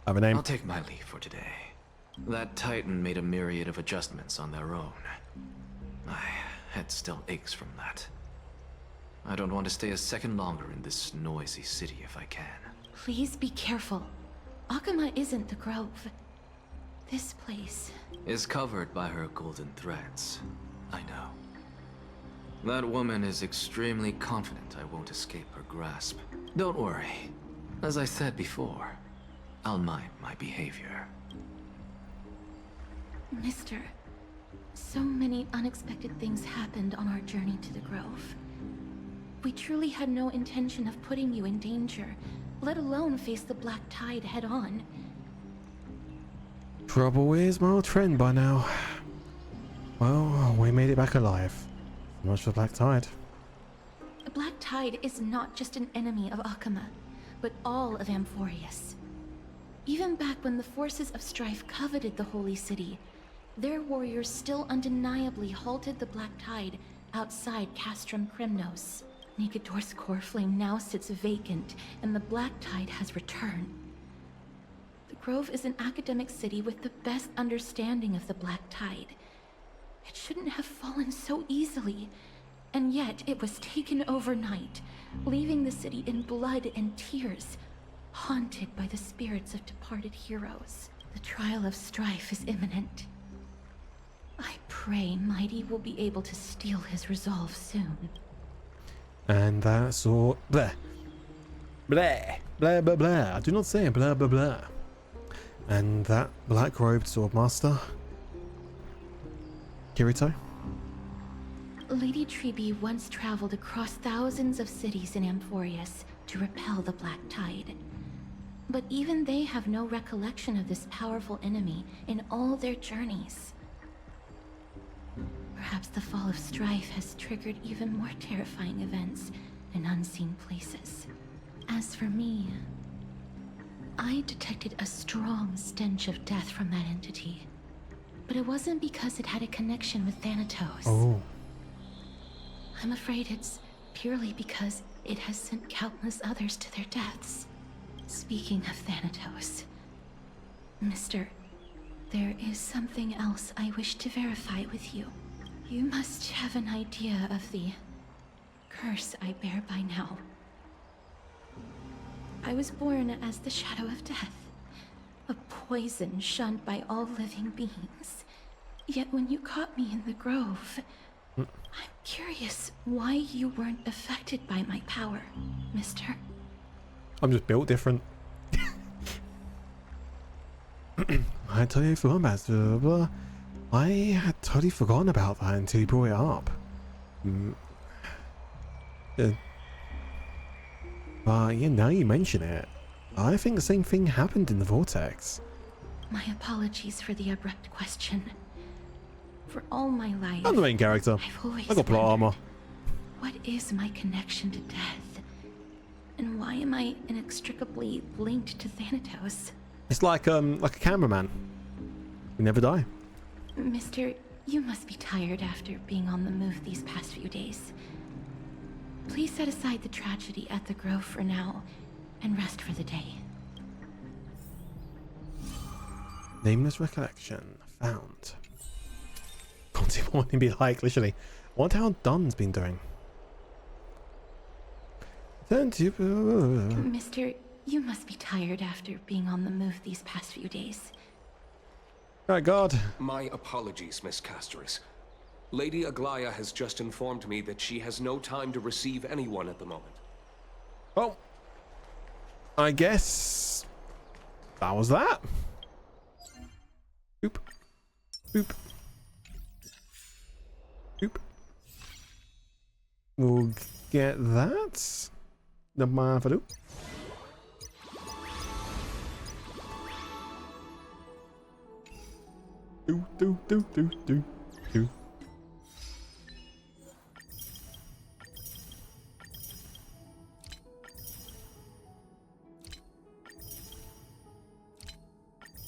Have a name. I'll take my leave for today. That Titan made a myriad of adjustments on their own. My head still aches from that. I don't want to stay a second longer in this noisy city if I can. Please be careful. Akama isn't the Grove. This place is covered by her golden threads. I know. That woman is extremely confident I won't escape her grasp. Don't worry. As I said before, I'll mind my behavior. Mister, so many unexpected things happened on our journey to the Grove. We truly had no intention of putting you in danger, let alone face the Black Tide head-on. Trouble is my old friend by now. Well, we made it back alive. So much for Black Tide. The Black Tide is not just an enemy of Akama, but all of Amphorius. Even back when the forces of strife coveted the Holy City, their warriors still undeniably halted the Black Tide outside Castrum Krymnos. Nigador's core flame now sits vacant, and the Black Tide has returned. The Grove is an academic city with the best understanding of the Black Tide. It shouldn't have fallen so easily, and yet it was taken overnight, leaving the city in blood and tears, haunted by the spirits of departed heroes. The trial of strife is imminent. I pray Mighty will be able to steal his resolve soon. And that's all. Blah. Blah. Blah, blah, blah. I do not say blah, blah, blah. And that black-robed swordmaster, Kirito? Lady Treeby once traveled across thousands of cities in Amphorius to repel the Black Tide. But even they have no recollection of this powerful enemy in all their journeys. Perhaps the fall of strife has triggered even more terrifying events in unseen places. As for me, I detected a strong stench of death from that entity. But it wasn't because it had a connection with Thanatos. Oh. I'm afraid it's purely because it has sent countless others to their deaths. Speaking of Thanatos, Mister, there is something else I wish to verify with you. You must have an idea of the curse I bear by now. I was born as the shadow of death, a poison shunned by all living beings. Yet when you caught me in the Grove, I'm curious why you weren't affected by my power, Mister. I'm just built different. I totally forgot about it. I had totally forgotten about that until you brought it up. But yeah, now you mention it, I think the same thing happened in the Vortex. My apologies for the abrupt question. For all my life, I'm the main character. I've always I got plot armor. What is my connection to death? And why am I inextricably linked to Thanatos? It's like a cameraman. We never die. Mister, you must be tired after being on the move these past few days. Please set aside the tragedy at the Grove for now, and rest for the day. Nameless recollection found. Can't see what it'd be like, literally. I wonder how Dun's been doing. Turn to Mister, you must be tired after being on the move these past few days. Oh God. My apologies, Miss Castoris. Lady Aglaya has just informed me that she has no time to receive anyone at the moment. Well, I guess that was that. Boop. Boop. Boop. We'll get that. The Marvado. Do.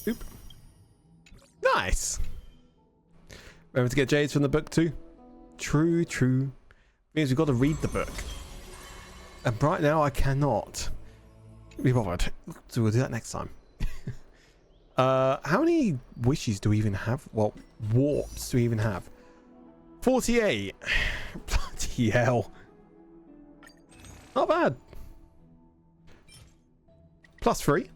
Boop. Nice. Remember to get jades from the book too. True. Means we've got to read the book. And right now I cannot be bothered. So we'll do that next time. How many wishes do we even have? Well, warps do we even have? 48. Bloody hell. Not bad. +3.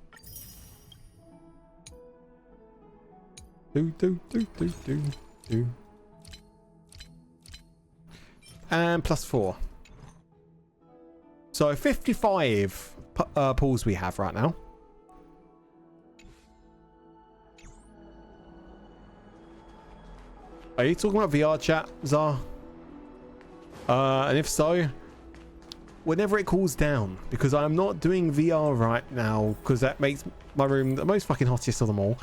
Do. And +4. So 55 pulls we have right now. Are you talking about VR chat, Zar? And if so, whenever it cools down, because I'm not doing VR right now, because that makes my room the most fucking hottest of them all.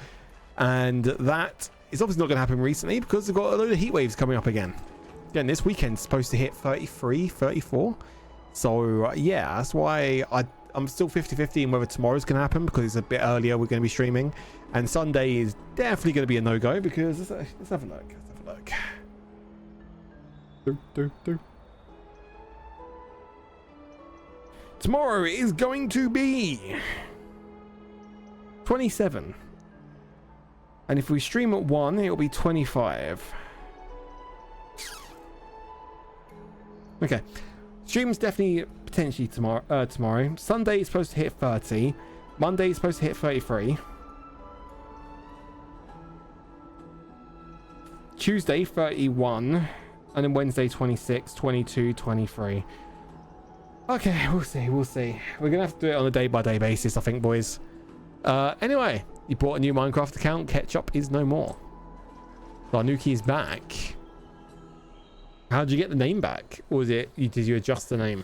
And that is obviously not going to happen recently because we've got a load of heat waves coming up again. Again, this weekend's supposed to hit 33, 34. So yeah, that's why I'm still 50-50 in whether tomorrow's going to happen because it's a bit earlier. We're going to be streaming, and Sunday is definitely going to be a no-go because let's have a look. Do. Tomorrow is going to be 27, and if we stream at 1, it'll be 25. Okay. Stream's definitely potentially tomorrow. Sunday is supposed to hit 30. Monday is supposed to hit 33. Tuesday 31. And then Wednesday 26, 22, 23. Okay, we'll see. We're gonna have to do it on a day-by-day basis, I think, boys. Anyway, you bought a new Minecraft account. Ketchup is no more. Barnuki is back. How did you get the name back? Or was it did you adjust the name?